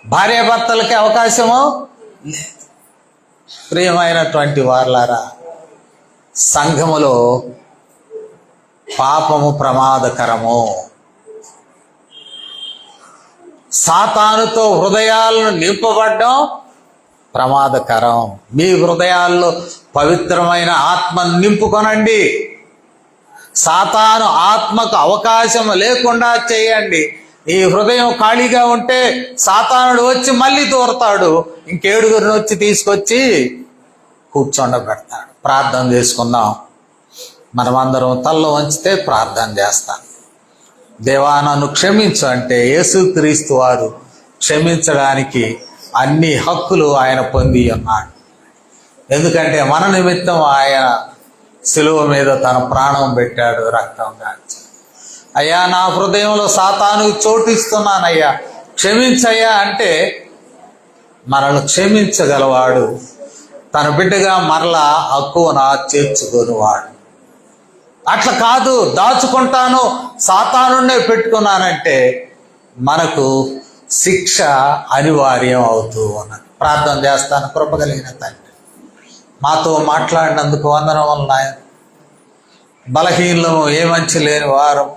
భార్యాభర్తలకి అవకాశము లేదు. ప్రియమైనటువంటి వారలారా, సంఘములో పాపము ప్రమాదకరము. సాతానుతో హృదయాలను నింపబడ్డం ప్రమాదకరం. మీ హృదయాల్లో పవిత్రమైన ఆత్మను నింపుకొనండి. సాతాను ఆత్మకు అవకాశం లేకుండా చేయండి. ఈ హృదయం ఖాళీగా ఉంటే సాతానుడు వచ్చి మళ్ళీ దూరతాడు, ఇంకేడుగురిని వచ్చి తీసుకొచ్చి కూర్చోండబెడతాడు. ప్రార్థన చేసుకుందాం. మనమందరం తల్ల వంచితే ప్రార్థన చేస్తాం. దేవా నన్ను క్షమించు అంటే యేసుక్రీస్తు వారు క్షమించడానికి అన్ని హక్కులు ఆయన పొంది ఉన్నాడు. ఎందుకంటే మన నిమిత్తం ఆయన సిలువ మీద తన ప్రాణం పెట్టాడు, రక్తం గార్చి. అయ్యా నా హృదయంలో సాతాను చోటు ఇస్తున్నానయ్యా, క్షమించయ్యా అంటే మనల్ని క్షమించగలవాడు, తన బిడ్డగా మరలా హక్కున చేర్చుకునేవాడు. అట్లా కాదు, దాచుకుంటాను, సాతానునే పెట్టుకున్నానంటే మనకు శిక్ష అనివార్యం అవుతూ ఉన్నది. ప్రార్థన చేస్తాను. కృపగలిగిన తండ్రి, మాతో మాట్లాడినందుకు వందనములు నాయన. బలహీనము, ఏ మంచి లేని వారం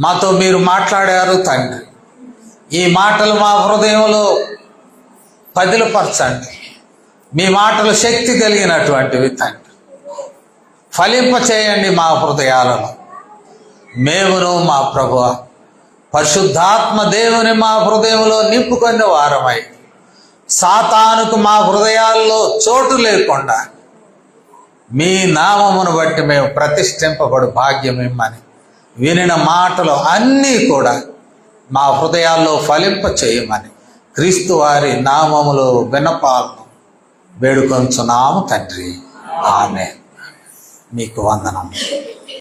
మాతో మీరు మాట్లాడారు తండ్రి. ఈ మాటలు మా హృదయంలో పదిలపరచండి. మీ మాటలు శక్తి కలిగినటువంటివి తండ్రి, ఫలింప చేయండి మా హృదయాలను. మేమును మా ప్రభువ పరిశుద్ధాత్మ దేవుని మా హృదయంలో నింపుకున్న వారమై సాతానుకు మా హృదయాల్లో చోటు లేకుండా మీ నామమును బట్టి మేము ప్రతిష్ఠింపబడు భాగ్యం ఇమ్మని వినిన మాటలు అన్నీ కూడా మా హృదయాల్లో ఫలింప చేయమని క్రీస్తు వారి నామములో విన్నపాలను వేడుకొంచున్నాము తండ్రి. ఆమేన్. మీకు వందనం.